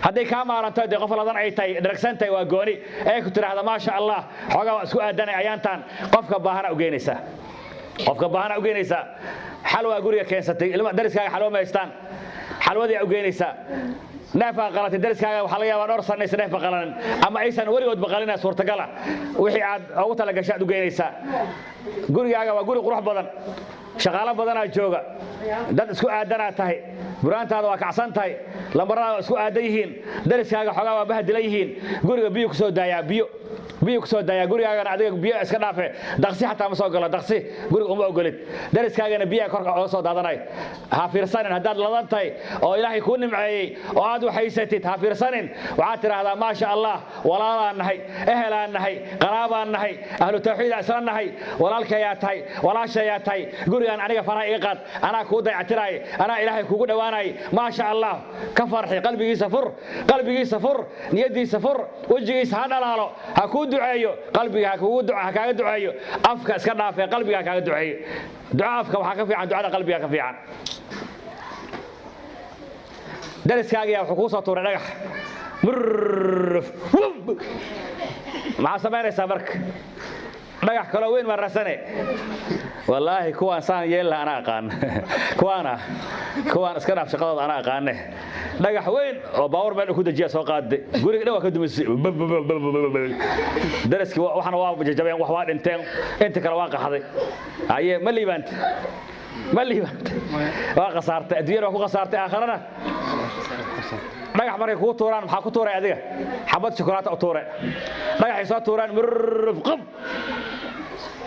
hadday ka maaranto qof ladan ay tahay dharagsantay waa gooni ay ku tiraahdo ma sha Allah xogaa isku aadanay ayaantan qofka baahana u geynaysa xalwa guriga keensatay ilma dariskaaga xalwa ma haystaan xalwadii u geynaysa naafa qalatay dariskaaga waxa laga yaabaa dhowr sano aysan naafa qalanin ama aysan warigood baqalina suurtagala wixii aad ugu tala gashaad u geynaysa gurigaaga waa guri qurux badan shaqaale badan jooga dad isku aadanaa tahay buraantaada waa kacsan tahay lambarada isku aadan yihiin dariskaaga xogaa waa bahdilan yihiin guriga biyo ku soo daayaa biyo ku soo daayaa gurigaagana adiga biyo iska dhaafe daqsi xataa ma soo galo daqsi guriga uma ogolid dariskaagana biyo kor oo soo daadanay ha fiirsanin hadaad ladan tahay oo ilaahay ku nimceeyay oo aad waxaysatid ha fiirsanin waxa tiraahdaa ma sha Allah walaalaan nahay ehelaan nahay qaraabaan nahay ahlu tawxiid aslan nahay walaalkayaa tahay walaashayaa tahay gurigaan aniga faraha iga qaad anaa ku dayactiray anaa ilaahay kugu dhawaanay ma sha Allah ka farxi qalbigiisa fur niyadiisa fur wajigiisa ha dhalaalo ha ku duceeyo qalbiga ha kaaga duceeyo afka iska dhaafay qalbiga kaaga duceeyo duca afka waxa ka fiican ducada qalbiga ka fiican dariskaaga wuxuu ku soo tuuray dhagax ma sameynaysaa marka dhagax kala weyn ma rasane wallahi kuwaan saan yeelna ana aqaan kuwaan iska dhaaf shaqadooda ana aqaane dhagax weyn oo baawar meel ku dajiya soo qaaday guriga dhawa ka dumisay daraski waxana waa jajabeen wax waa dhinteen inta kale waa qaxday aye ma liibant waa qasaartay adduunyada ku qasaartay aakhirana dhagax markay ku tuuraan maxaa ku tuuray adiga xabad shokolaata u tuuray dhagaxay soo tuuraan qab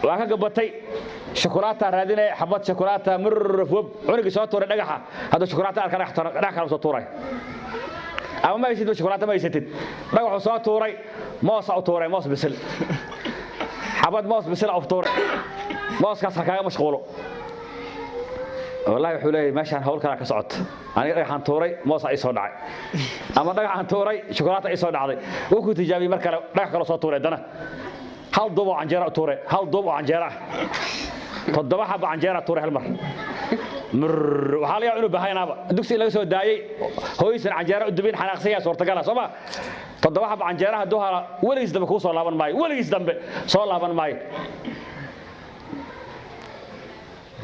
waa ka gabatay shokolaata raadinay xabad shokolaata cunigi soo tuuray dhagaxa hada shokolaata arkana dhagax kale soo tuuray ama ma haysid shokolaata ma haysatid dhagaxu soo tuuray moos u tuuray moos bisil xabad moos bisil u tuuray mooskaas kaaga mashquulo والله حولي ماشي هول كلا كسعت أنا ريحان توري موس عيسى دعي أما ريحان توري شوكولاتة عيسى دعي وكنت تجابي مركلا ريح كلا صوت توري دنا هل ضبع عنجرة توري هل ضبع عنجرة فالضبع حب عنجرة توري هالمر وحالي يعلو بهاي نابا دكسي لو سو داي هو يسن عنجرة الدبين حناقسية صورة قالها صبا فالضبع حب عنجرة دوها ولا يسدم كوسو لابن ماي ولا يسدم صور لابن ماي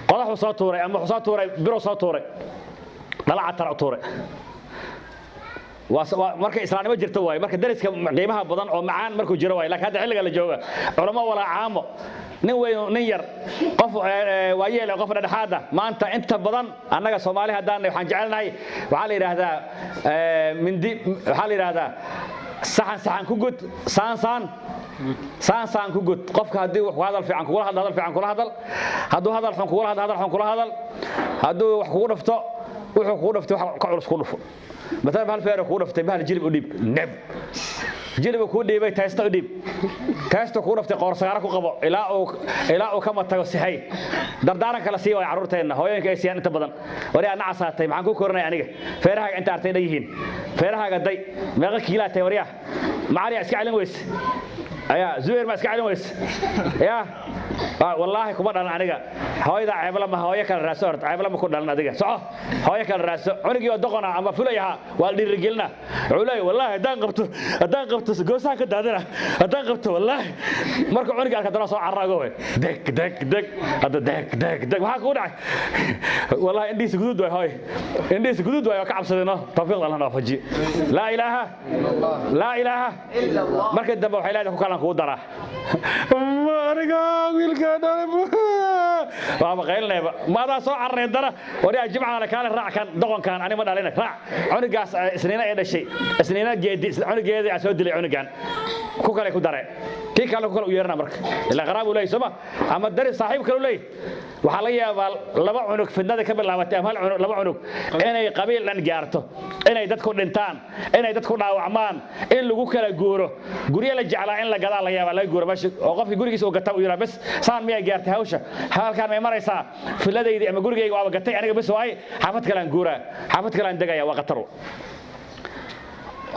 قضاء soo tuuray ama soo tuuray biro soo tuuray dalaca tar tuuray marka islaanimo jirto way marka dariska qiimaha badan oo macaan markuu jiro way laakiin hadda xilliga la jooga culimo wala caamo nin weyn nin yar qof waayeel qof dhexaada maanta inta badan annaga Soomaali hadaan waxaan jecelnahay waxa la yiraahdaa mindi waxa la yiraahdaa saxan ku gud saan ku gud qofka hadii wax hadal fiican kula hadal haduu hadal xun kula hadal haduu wax kugu dhafto wuxuu kugu dhaftay wax ka culus ku dhufo مثلا بهالفير كون في تبه الجلب وديب نب جلب كون ديبي تايستا وديب تايستا كون في قور سغارة كقبو إلى أو كم تغسحي دردارة كلا سيوا عرورتين هوين كيسيان أنت بدن وري أنا عصاتي معكو كورنا يعني فيرها أنت أرتين يهين فيرها قدي ما غير كيلا توريا معري أسكع علم ويس يا زوير ما أسكع علم ويس يا والله كبر أنا عنيقة هاي ذا عيب لما هاي كان راسورت عيب لما كنا لنا دقة صح هاي كان راس عنيقة يودقنا أما فليها والدي رجلنا علي والله دان قبت جوسها كده دان قبت والله مركو عنيقة كده صار عراقوه دك هذا دك وها كودا والله عندي سجود وهاي عندي سجود وهاي كعب صدنا توفيق الله نافجي لا إله إلا الله مركو دبوا حيلاته كلام كودرة مارجا ويلكا waa baqaylnayba maadaa soo carreedana wariyaa jimcaana kaale raac kan doqonkan ani ma dhalina raac cunugaas isniina ay dhashay isniina geedi cunugeedii aan soo dilay cunugan ku kale ku dare kii kale ku kale u yeerna marka ilaa qaraab u leeyahay soma ama dari saaxiib kale u leeyahay waxa la yaabaa laba cunug fidnada ka bilaabatay ama hal cunug laba cunug inay qabiil dhan gaarto inay dadku dhintaan inay dadku dhaawacmaan in lagu kala guuro guriga la jeclaa in la gadaa la yaabaa la guuro meesha oo qofkii gurigiisa uu gatay uu yiraahdo bas saan miya gaartay hawsha halkaan may maraysaa filadaydi ama gurigayga waa gatay aniga bas waay xaafad kale aan guuraa xaafad kale aan degaya waa qatar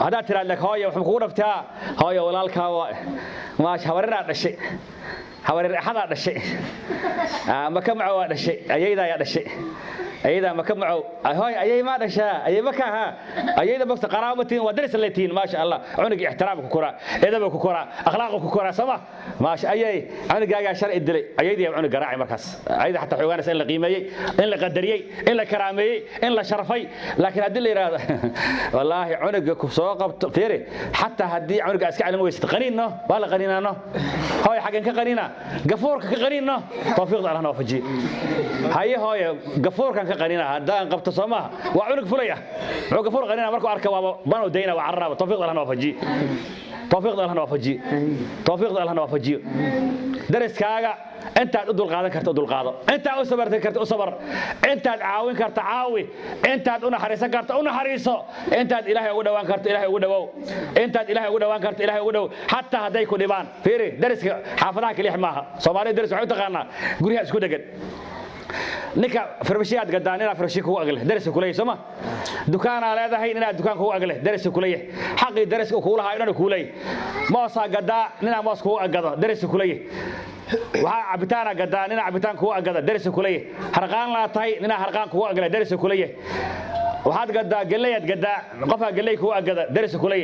هذا ترى لك هاي وحكون فتها هاي ولا الكوا ما شهورنا هذا الشيء حوالي حدا هذا الشيء ما كم معه هذا الشيء أيدا هذا الشيء أيدا ما كم معه هاي أي ما هذا الشيء أي مكها أيدا بس قرابتين ودرس الليتين ما شاء الله عنك احترامك كرة إذا كرة أخلاقك كرة سما ما شاء أي عنك جاي شرع الدلي أيدي عنك قراعي مركز أيدا حتى حيوان إلا قيمة إلا قدرية إلا كرامية إلا شرفي لكن الدلي هذا والله عنك سوق فيري حتى هدي عنك أسكع المويس قنينه ولا قنينه هاي حاجة كقنينه قفورك كقنينه توفيق الله نوفجي هاي قفورك كقنينه هدان قبت صماه وعنك فليه قفور قنينه مركو أركب بنو دينا وعرب توفيق الله نوفجي توفيق الله نوفجي توفيق الله نوفجي درس كاجا أنت أدل قاعدة كرت أدل قاعدة أنت أصبر كرت أصبر أنت عاون كرت عاوي أنت أنا حريصة كرت أنا حريصة أنت إلهي ودوان كرت إلهي ودو أنت إلهي ودوان كرت إلهي ودو حتى هديك وديبان فيري درس حافظاك اللي حماها صومالي درس عود قانا قوليها اسكو دقن نكا فرشيات قدانينا فرشيك هو أقله درس كلية سما دكان على هذا هي ننا دكان هو أقله درس كلية حقي درس كولها هاي ننا كلية ما صار قدا ننا ما صار قدا درس كلية waxaa cabitaana gadaa nina cabitaan kuwa agada darsi kulay harqaan la tahay nina harqaan kuwa agala darsi kulay waxaad gadaa galeeyad gadaa qofka galeey kuwa agada darsi kulay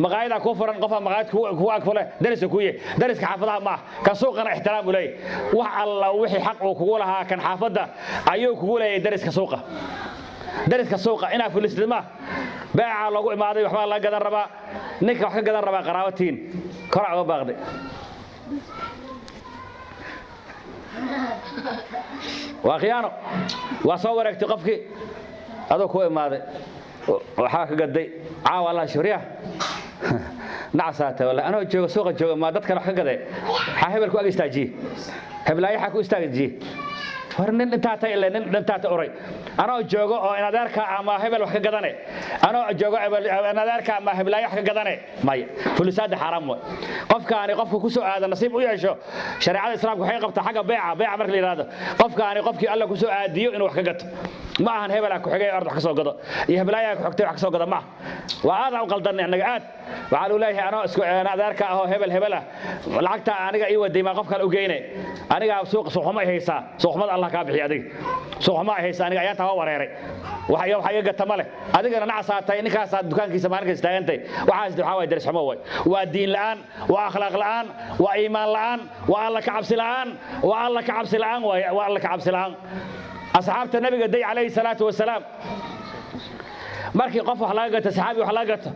maqaayada ku furan qofka maqaayad kuwa agfale darsi kuye darska xaafadaha ma ka suuqana ixtiraam u leey wax alla wixii xaq uu kugu lahaa kan xaafada ayuu kugu leeyay dariska suuqa ina fulisnima baaca lagu imaaday waxba la gadan raba ninka wax ka gadan raba qaraabatiin karac baaqday وخيانة وصورك تقفك هذا كوي ماذا وحاك قدي والله شوريا نعساته ولا أنا جو سوق جو ما دتك راح قدي حاهبل كوي استاجي هبلاي حكوا استاجي فرن انتهت إلا انتهت أوري أنا جوجو أنا ذاك ما هبل وحكي قدني أنا جوجو أنا ذاك ما هبلاي وحكي قدني ماي فلوسات حرام قف كان قف كسو هذا نصيب ويعيشوا شريعة الإسلام وحي قبت حاجة بيع مرك لي هذا قف كان قف كي الله كسو عاديو إنه وحكي قط ما هن هبل أكو حاجة أرض حكسو قط يهبلاي حكتي حكسو قط ما وهذا وقلدني أنا قاعد وعلوا لي أنا ذاك هو هبله لعقت أنا أيوة ديما قف كان أوجيني أنا سوق ما هيسا سوق ما الله كابحي أدي سوق ما هيسا أنا أياتها وريري وحيا قتمله أديك أنا نعساتي إنك أسات دكان كيس مارك استعينتي وعايز دحاوي درس حموي والدين الآن وأخلاق الآن وإيمان الآن والله كعبس الآن والله كعبس الآن والله كعبس الآن أصحاب النبي قدي عليه الصلاة والسلام markii qof wax laga gato saxaabi wax laga gato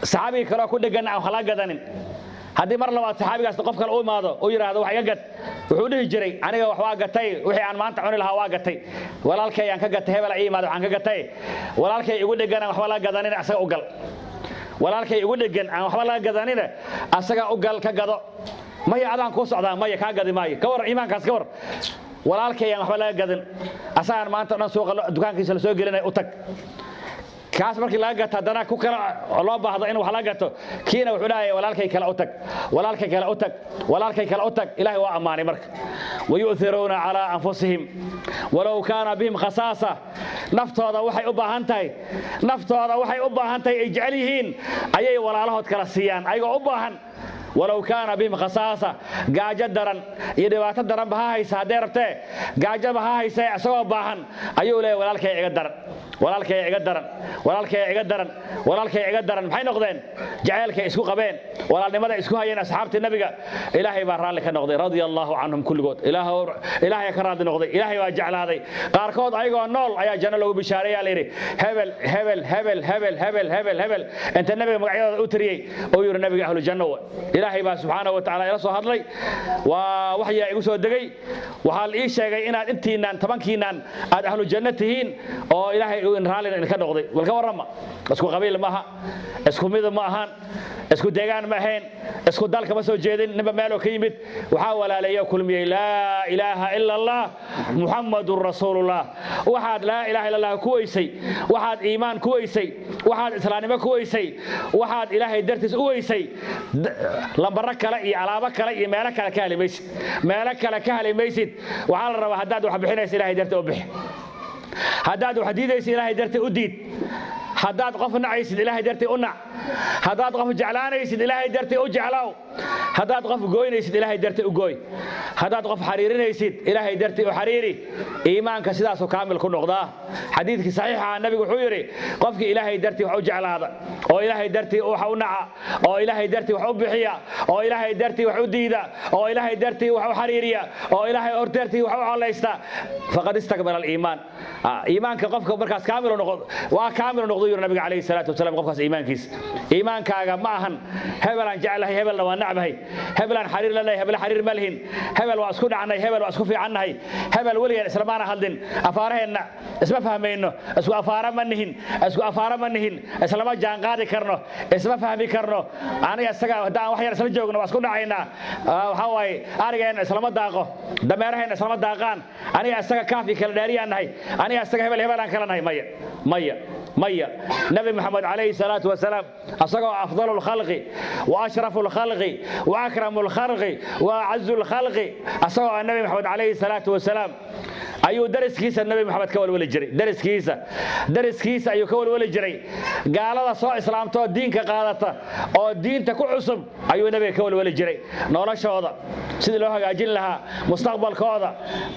saxaabi kale ku dhagan wax laga gadanin hadii mar labaad saxaabigaas qof kale u imaado oo yiraahdo wax iga gad wuxuu dhihi jiray aniga wax waa gatay wixii aan maanta cuni lahaa waa gatay walaalkay aan ka gatay hebel ay imaado waxaan ka gatay walaalkay igu dhagan wax laga gadanin asaga u gal walaalkay igu dhagan aan wax laga gadanin asaga u gal ka gado maya adaan ku socdaa maya ka gadi maayo ka war iimaankaas ka war walaalkay aan wax laga gadan asaga maanta dhan suuqa dukaankiisa la soo gelinay u tag kaas markii laga gato hadana ku kala loo baahdo in wax laga gato kiina wuxuu leeyahay walaalkay kala u tag walaalkay kala u tag walaalkay kala u tag ilaahay waa amaanay marka wayu'thiruna ala anfusihim walaw kana bihim khasasa naftooda waxay u baahan tahay ay jecel yihiin ayay walaalahood kala siiyaan ayagoo u baahan ولو كان بهم خصاصة جاجة درن يدوات درن بها هي سادة ربته جاجة بها هي سوا باهن أيوة ولا الكي يقدرن ولا الكي يقدرن ولا الكي يقدرن ولا الكي يقدرن بحين نقدين جعل كي يسكو قبين ولا لماذا يسكو هاي أصحاب النبي إلهي بارال لك نقدي رضي الله عنهم كل قوت إلهي كراد نقدي إلهي وجعل هذا قاركود أيقو النول أيا جنا له بشارية ليري هبل هبل هبل هبل هبل هبل هبل أنت النبي مقعد أتري أو يور النبي أهل الجنة ilaahay baa subxaanahu wa tacaala ila soo hadlay waa waxyaa igu soo degay waxaa la ii sheegay inaad intiinaan tobankiinaan aad ahlu janno tihiin oo ilaahay uu raallina idinka noqday walka warrama isku qabiil maaha isku mid ma ahaan isku deegaan ma ahayn isku dalka ma soo jeedin ninba meeloo ka yimid waxaa walaalayo kulmiyey laa ilaaha ila allah muxammadun rasuulullah waxaad laa ilaaha illa allah ku weysay waxaad iimaan ku weysay waxaad islaamnimo ku weysay waxaad ilaahay dartiis u weysay lambaro kale iyo alaabo kale iyo meelo kale ka helimaysid meelo kale ka helimaysid waxaa la rabaa haddaad wax bixinaysa ilaahay dartii u bixi haddaad wax diidaysa ilaahay dartii u diid haddaad qof nacaysid ilaahay dartii u nac haddaad qof jeclaanaysid ilaahay dartii u jeclaaw haddaad qof gooynaysid ilaahay dartii u gooy haddaad qof xariirinaysid ilaahay dartii u xariiri iimaanka sidaasuu kaamil ku noqdaa xadiidkii saxiixa nabigu wuxuu yidhi qofkii ilaahay dartii wax u jeclaada oo ilaahay dartii wax u naca oo ilaahay dartii wax u bixiya oo ilaahay dartii wax u diida oo ilaahay dartii wax u xariiriya oo ilaahay dartii wax u colaysta faqad istakmala aliimaan iimaanka qofka markaas kaamil noqdo waa kaamil noqdo yiri nabiga calayhi salaatu wasalaam qofkaas iimaankiisa iimaankaaga ma ahan hebelaan jeclahay hebelna waa nacbahay hebelaan xariir lanahay hebel xariir ma lihin hebel waa isku dhacnay hebel waa isku fiicannahay hebel weligaan islamaana hadlin afaaraheenna isma fahmayno isku afaara ma nihin isku afaara ma nihin islama jaan qaadi karno isma fahmi karno aniga isaga haddaan wax yar isla joogno waa isku dhacaynaa waxaa waaye arigeenna islama daaqo dameeraheenna islama daaqaan aniga isaga kaafi kala dheeriyaan nahay aniga isaga hebel hebelaan kala nahay maya nabi maxamed calayhi salaatu wasalaam asagoo afdalu lkhalqi wa ashrafu lkhalqi wa akramu lkhalqi wa acazu lkhalqi asagoo nabi maxamed calayhi salaatu wasalaam ayuu dariskiisa nabi maxamed ka walwali jiray dariskiisa ayuu ka walwali jiray gaalada soo islaamtoo diinka qaadata oo diinta ku cusub ayuu nabiga ka walwali jiray noloshooda sidii loo hagaajin lahaa mustaqbalkooda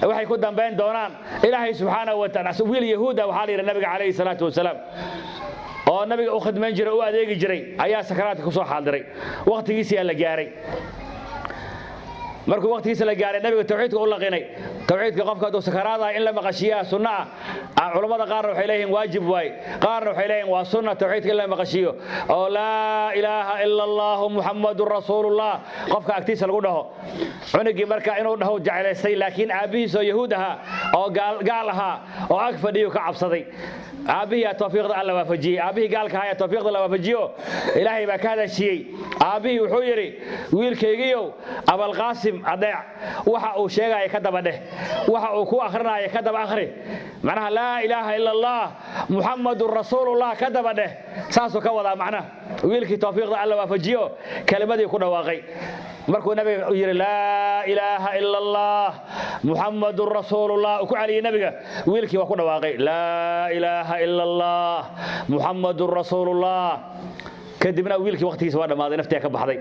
waxay ku dambayn doonaan ilaahay subxaanahu wa tacaala wiil yahuuda waxaa la yidhi nabiga calayhi salaatu wasalaam oo nabiga u khidmayn jiray u adeegi jiray ayaa sakaraadka ku soo xaadiray waqtigiisii la gaaray markuu waqtigiisa la gaaray nabiga tawxiidka u laqinay tawxiidka qofka hadduu sakaraadaha in la maqashiyaa sunna ah culammada qaarna waxay leeyihiin waajib waay qaarna waxay leeyihiin waa sunna tawxiidka in la maqashiyo oo laa ilaaha ila allahu muxammadun rasuulullah qofka agtiisa lagu dhaho cunugii marka inuu dhaho jeclaystay laakiin aabbihiisoo yahuud ahaa oo gaal ahaa oo ag fadhiyo ka cabsaday aabihii tawfiiqda alla waafajiyey aabihii gaalka ahaa tawfiiqda la waafajiyo ilaahay baa ka hadashiyey aabihii wuxuu yidhi wiilkaygiyow abalqaasim adeec waxa uu sheegaya ka daba dheh waxa uu ku akhrinaaya ka daba akhri macnaha laa ilaaha ila allah muxammadun rasuulullah ka daba dheh saasuu ka wadaa macnaha wiilkii tawfiiqda alla waafajiyo kelimadii ku dhawaaqay markuu nabiga u yiri laa ilaaha illa allah muhammadur rasuulullah ku caliyay nabiga wiilkii waa ku dhawaaqay laa ilaaha illa allah muhammadur rasuulullah kadibna wiilkii waqtigiisa waa dhamaaday naftiga ka baxday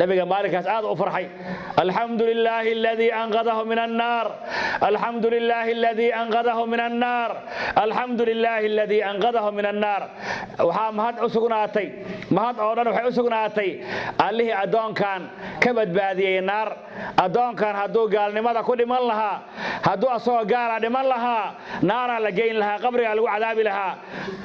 nabiga maalinkaas aad u farxay alxamdulillaahi alladii anqadahu min annaar alxamdulillaahi alladii anqadahu min annaar alxamdulillaahi alladii anqadahu min annaar waxaa mahad u sugnaatay mahad oo dhan waxay u sugnaatay allihii addoonkan ka badbaadiyey naar addoonkan hadduu gaalnimada ku dhiman lahaa hadduu asagoo gaala dhiman lahaa naaraa la geyn lahaa qabrigaa lagu cadaabi lahaa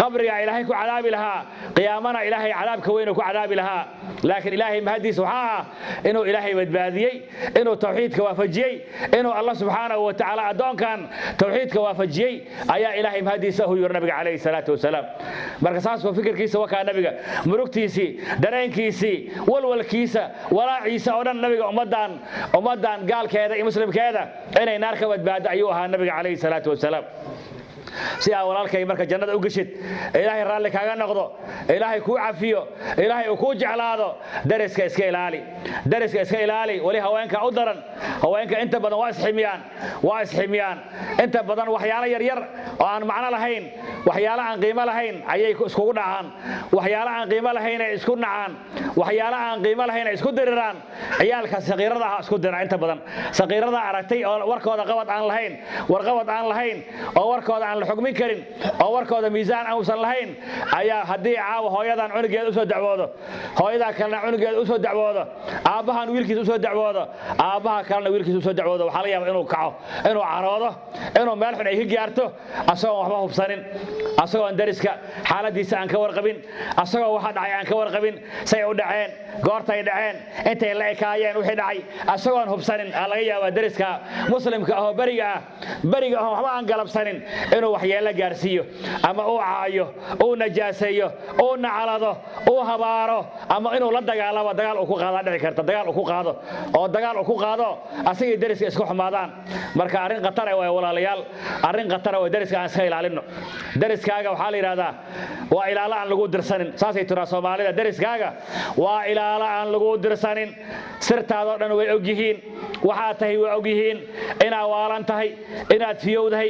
qabrigaa ilaahay ku cadaabi lahaa qiyaamana ilaahay cadaabka weyn ku cadaabi lahaa laakiin ilaahay mahadiisa waxaa inuu ilaahay badbaadiyey inuu tawxiidka waafajiyey inuu allah subxaanahu wa tacaala addoonkan tawxiidka waafajiyey ayaa ilaahay mahadiisa u yiri nabiga calayhi salaatu wasalaam marka saas waa fikirkiisa wakaa nabiga murugtiisii dareenkiisii walwalkiisa walaaciisa oo dhan nabiga ummadan gaalkeeda iyo muslimkeeda inay naar ka badbaado ayuu ahaa nabiga calayhi salaatu wasalaam si aa walaalkay marka jannada u gashid ilaahay raalli kaaga noqdo ilaahay kuu cafiyo ilaahay uu kuu jeclaado dariska iska ilaali wali haweenka u daran haweenka inta badan waa isximiyaan inta badan waxyaalo yaryar oo aan macno lahayn waxyaalo aan qiimo lahayn ayay iskugu dhacaan waxyaalo aan qiimo lahayn ay isku nacaan waxyaalo aan qiimo lahayn ay isku diriraan ciyaalka saqiirada ah isku dira inta badan saqiirada aragtay oo warkooda qabad aan lahayn oo warkooda aan la xukmin karin oo warkooda miisaan uusan lahayn ayaa haddii caawa hooyadan cunugeeda u soo dacwoodo hooyadaa kalena cunugeeda u soo dacwoodo aabbahan wiilkiisa u soo dacwoodo aabbaha kalena wiilkiisa u soo dacwoodo waxaa laga yaabaa inuu kaco inuu caroodo inuu meel xun ay ka gaarto asagoon waxba hubsanin asagoon dariska xaaladiisa aan ka warqabin asagoo waxa dhacay aan ka warqabin say u dhaceen goortay dhaceen intay la ekaayeen wixii dhacay asagoon hubsanin laga yaabaa dariska muslimka ah oo bariga ah waxba aan galabsanin inuu waxyeelo gaarsiiyo ama uu caayo uu najaaseeyo uu nacalado uu habaaro ama inuu la dagaalamo dagaal uu ku qaada dhici karta dagaal uu ku qaado oo dagaal uu ku qaado asagii dariska isku xumaadaan marka arrin khatar ah way walaalayaal arrin khatar ah way dariska aan iska ilaalino dariskaaga waxaa la yiraahdaa waa ilaalo aan lagu dirsanin saasay tiraa Soomaalida dariskaaga waa ilaalo aan lagu dirsanin sirtaado dhan way og yihiin waxa tahay way og yihiin inaad waalan tahay inaad fiyowdahay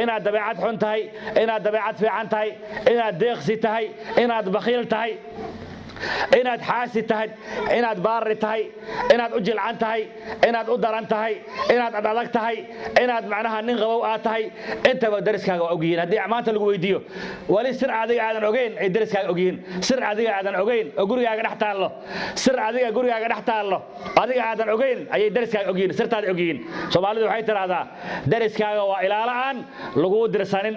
inaad dabeecad xun tahay inaad dabeecad fiican tahay inaad deeqsi tahay inaad bakhiil tahay inaad xaasi tahay inaad baari tahay inaad u jilcan tahay inaad u daran tahay inaad adag tahay inaad macnaha nin qabow aad tahay intaba dariskaaga waa ogyihiin haddii maanta lagu weydiiyo wali sir adiga aadan ogeyn ay dariskaaga ogyihiin sir adiga aadan ogeyn oo gurigaaga dhex taallo sir adiga gurigaaga dhex taallo adiga aadan ogeyn ayay dariskaaga ogyihiin sirtaada ogyihiin Soomaalidu waxay tiraahdaa dariskaaga waa ilaalo aan lagu dirsanin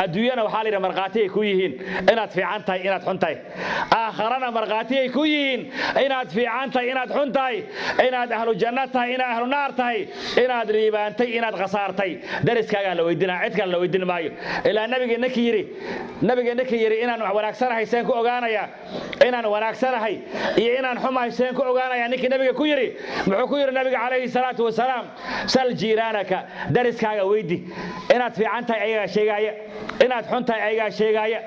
adduunyana waxaa la yiraahdaa marqaati ay ku yihiin inaad fiican tahay inaad xun tahay aakharana marqaati ay ku yihiin inaad fiican tahay inaad xun tahay inaad ahlu jannah tahay inaad ahlu naar tahay inaad liibaantay inaad khasaartay dariskaaga la weydiinaa cid kale la weydiin maayo ilaa nabigeena ka yiri inaan wax wanaagsanahay seen ku ogaanaya inaan wanaagsanahay iyo inaan xumahay seen ku ogaanaya ninkii nabiga ku yiri muxuu ku yiri nabiga calayhi salaatu wasalaam sal jiiraanaka dariskaaga weydi inaad fiican tahay ayaga sheegaya inaad xun tahay ayaga sheegaya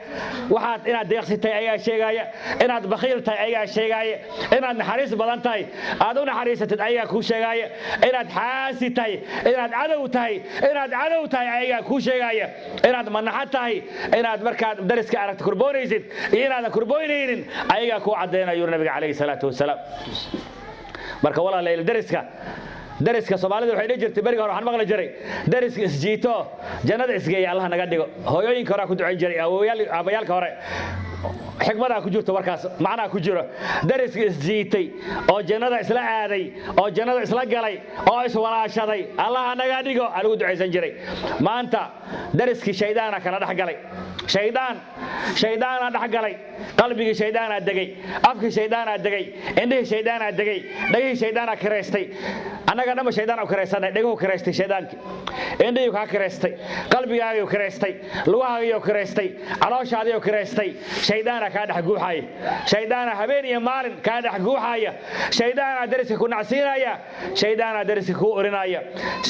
waxaad inaad deeqsitay ayaga sheegaya inaad bakhiil tahay ayaga sheegaya inaad naxariis badan tahay aad u naxariisatid ayaga ku sheegaya inaad xaasi tahay inaad cadow tahay ayaga ku sheegaya inaad manaxad tahay inaad markaad dariska aragto kurboonaysid iyo inaadan kurboonaynin ayaga ku cadeynayo nabiga calayhi salaatu wasalaam marka walaalayaal dariska Soomaalidu waxay dhigi jirtay bariga hore waxaan maqli jiray dariska isjiito jannada isgeeya Allah naga dhigo hooyooyinka hore ku ducayn jiray abayaalka hore xigmada ku jirto warkaas macna ku jiro dariska isjiitay oo jannada isla aaday oo jannada isla galay oo is walaashaday Allah naga dhigo anigu ducaysan jiray maanta dariski shaydaana kala dhax galay shaydaana dhax galay qalbiga shaydaana degay afka shaydaana degay indhihi shaydaana degay dhagihi shaydaana kireystay anaga dhama shaydaan u kireysanay dhaguhu kireystay shaydaanki indhihi ka kireystay qalbigaaga u kireystay lugahaaga u kireystay calooshaada u kireystay shaydaana ka dhax guuxay shaydaana habeen iyo maalin ka dhax guuxaya shaydaana dariska ku nacsiinaya shaydaana dariska ku urinaya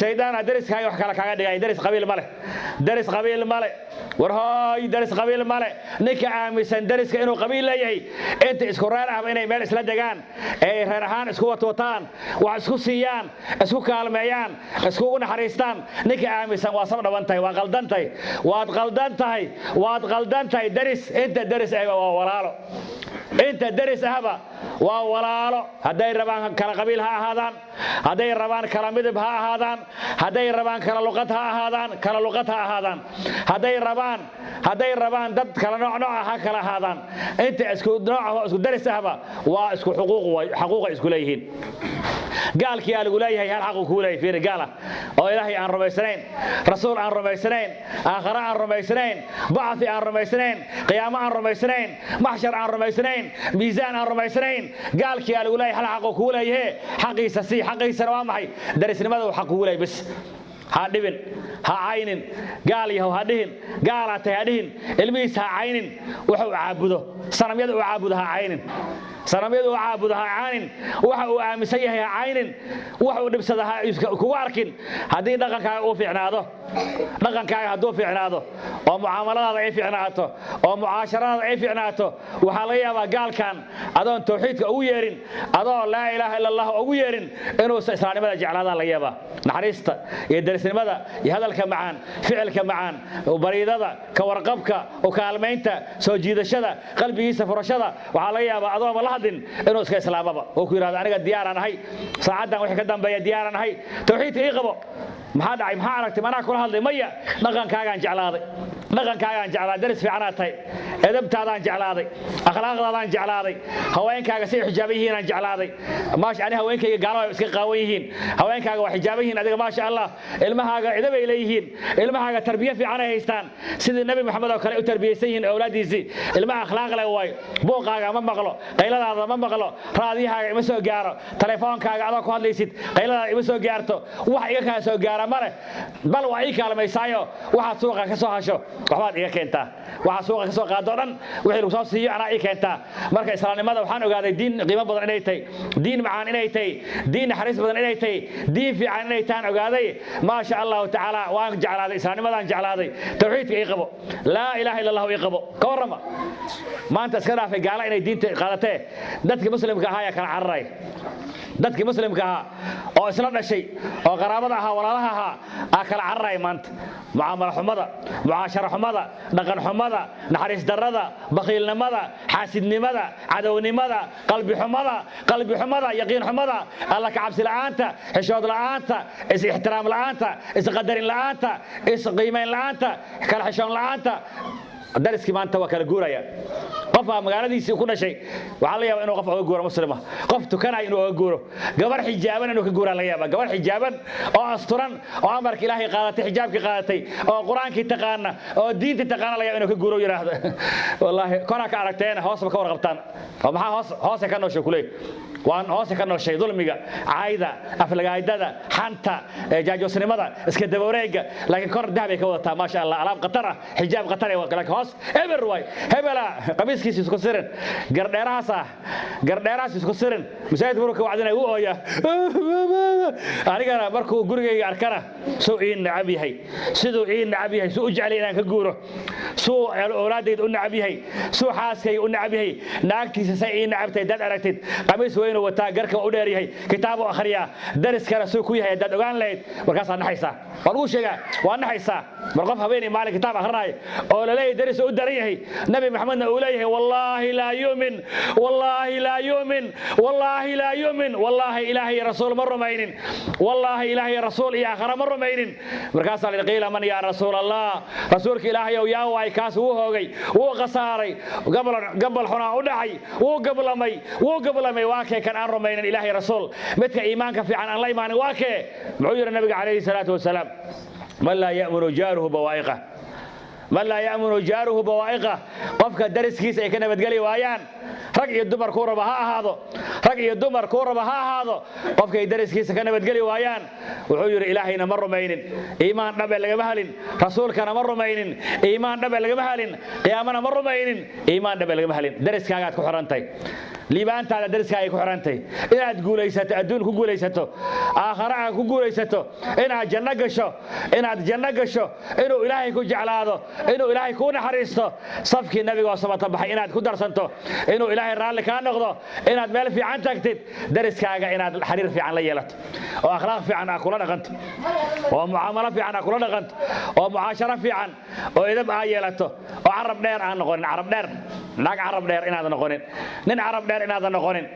shaydaana dariskaaga wax kala kaga dhigay daris qabiil male war hooy daris qabiil male ninka aaminsan dariska inuu qabiil leeyahay inta isku reer ah inay meel isla degaan ee reer ahaan isku wataan wax isku siiyaan isku kaalmeeyaan isku naxariistaan ninka aaminsan waa sab dhawantahay waa qaldantahay daris inta daris ay waa walaalo inta daris ahba waa walaalo haday rabaan kala qabiil ha ahaadaan haday rabaan kala midab ha ahaadaan haday rabaan kala luqad ha ahaadaan haday rabaan dad kala nooc ha kala ahaadaan inta isku nooc isku daris ahba waa isku xuquuq isku leeyihiin gaalkii aan lagu leeyahay hal xaq ku leeyahay fiir gaala oo ilaahay aan rumaysanayn rasuul aan rumaysanayn aakhira aan rumaysanayn bacthi aan rumaysanayn qiyaamo aan rumaysanayn mahshar aan rumaysanayn miisaan aan rumaysanayn gaalkii aan lagu leeyahay hal xaq ku leeyahay xaqiisa waa maxay darisnimada uu xaq ku leeyahay bas ha dhibin ha aynin gaal yahow ha dhihin gaalaatay ha dhihin ilmihiisa ha aynin wuxuu caabudo sanamyada uu caabudo ha aynin sanamyadu uu caabudo ha caanin waxa uu aaminsan yahay ha caynin waxa uu dhibsada ha kugu arkin haddii dhaqankaaga uu fiicnaado hadduu fiicnaado oo mucaamaladaada ay fiicnaato oo mucaasharadaada ay fiicnaato waxaa laga yaabaa gaalkan adoon tawxiidka ugu yeerin adoo laa ilaaha illa allah ugu yeerin inuu islaamnimada jeclaadaan laga yaabaa naxariista iyo darisnimada iyo hadalka macaan ficilka macaan bariidada ka warqabka u kaalmaynta soo jiidashada qalbigiisa furashada waxaa laga yaabaa adoo ma la hadin inuu iska islaamaba oo ku yiraahdo aniga diyaaran ahay saacadan wixii ka dambeeya diyaaran ahay tawxiidka ii qabo maxaa dhacay maxaa aragtay manaa kula hadlay maya dhaqankaagaan jeclaaday daris fiicanaad tahay edabtaadaan jeclaaday akhlaaqdaadaan jeclaaday haweenkaaga si xijaaban yihiin aan jeclaaday maasha ani haweenkayga gaalada iska qaawan yihiin haweenkaaga waa xijaaban yihiin adiga maasha Allah ilmahaaga edabay leeyihiin ilmahaaga tarbiya fiican ay haystaan sidii nabi maxamed oo kale u tarbiyaysan yihiin awlaadiisii ilmaha akhlaaq leh way booqaaga ma maqlo qayladaada ma maqlo raadiyahaaga ima soo gaaro telefoonkaaga adoo ku hadlaysid qayladaada ima soo gaarto wax iga kaa soo gaara male bal waa ii kaalmaysaayo waxaad suuqa ka soo hasho waxbaad iga keentaa waxaad suuqa ka soo qaado dhan wixii lagu soo siiyo anaa ii keentaa marka islaamnimada waxaan ogaaday diin qiimo badan inay tahay diin macaan inay tahay diin naxariis badan inay tahay diin fiican inay tahay ogaaday ma sha Allah ta'ala waan jeclaaday islaamnimadan jeclaaday tawxiidka ii qabo laa ilaaha illa allah ii qabo ka warrama maanta iska dhaafay gaala inay diinta qaadatay dadka muslimka ahaa kala cararay dadkii muslimka ahaa oo isla dhashay oo qaraabada ahaa walaalaha ahaa kala cararay maanta mucaamalo xumada mucaasharo xumada dhaqan xumada naxariis darrada baqiilnimada xaasidnimada cadownimada qalbi xumada yaqiin xumada alla ka cabsi la'aanta xishood la'aanta is ixtiraam la'aanta is qadarin la'aanta is qiimeyn la'aanta kala xishoon la'aanta dariskii maanta waa kala guuraya qof magaaladiisii ku dhashay waxa la yaabaa inuu qof uga guuro muslima qof tukanay inuu uga guuro gabar xijaaban inuu ka guuro la yaabaa gabar xijaaban oo asturan oo amarka ilaahay qaadatay xijaabkii qaadatay oo quraankii taqaana oo diinta taqaana la yaabaa inuu ka guuro yiraahdo wallahi kona ka aragteen hoosba ka warqabtaan oo maxaa hoos ka nooshay kulay waan hoos ka nooshay dulmiga caayda aflagaadada xanta jaajosnimada iska dabareega laakiin kor dahab ay ka wadataa ma sha Allah alaab qatara xijaab qatara waa kala hoos eber way hebela qamiiskiisa isku sirin gardheeraas isku sirin masaajid markuu wacdinay uu ooya anigana markuu gurigayga arkana soo ii nacab yahay sidoo ii nacab yahay soo u jeclay inaan ka guuro soo awlaadayda u nacab yahay soo xaaskayga u nacab yahay naagtiisa say ii nacabtay dad aragtid qamiis weyn oo wataa garka u dheer yahay kitaab oo akhriya dariskana soo ku yahay dad ogaan leed markaas aan naxaysa waan u sheegaa waan naxaysa mar qof habeenii maalin kitaab akhrinay oo la leeyahay daris u daran yahay nabi maxamedna uu leeyahay wallahi la yu'min wallahi ilaahi rasuul ma rumaynin wallahi ilaahi rasuul iyo aakhira ma rumaynin markaas la qiila man ya rasuul allah rasuulka ilaahi oo yaa way kaas uu hoogay uu qasaaray gabal xuna u dhacay uu gablamay waa kee kan aan rumaynin ilaahi rasuul midka iimaanka fiican aan la imaanin waa kee muxuu yiri nabiga calayhi salaatu wasalaam man la ya'munu jaruhu bawa'iqah man la ya'munu jaruhu bawa'iqah qofka dariskiisa ay ka nabadgali waayaan rag iyo dumar ku raba ha ahaado qofka ay dariskiisa ka nabadgali waayaan wuxuu yiri ilaahayna ma rumaynin iimaan dhabe lagama halin rasuulkana ma rumaynin iimaan dhabe lagama halin qiyaamana ma rumaynin iimaan dhabe lagama halin dariskaaga ku xirantay liibaantaada dariskaaga ku xirantay inaad guulaysato adduun ku guulaysato aakhira ku guulaysato inaad janno gasho inuu ilaahay ku jeclaado inuu ilaahay ku naxariisto safkii nabiga oo sabata baxay inaad ku darsanto inuu ilaahay raalli ka noqdo inaad meel fiican tagtid dariskaaga inaad xiriir fiican la yeelato oo akhlaaq fiican aad kula dhaqanto oo mucaamalo fiican aad kula dhaqanto oo mucaasharo fiican oo edab aad yeelato oo carab dheer aan noqonin naag carab dheer inaad noqonin nin carab dheer inaad noqonin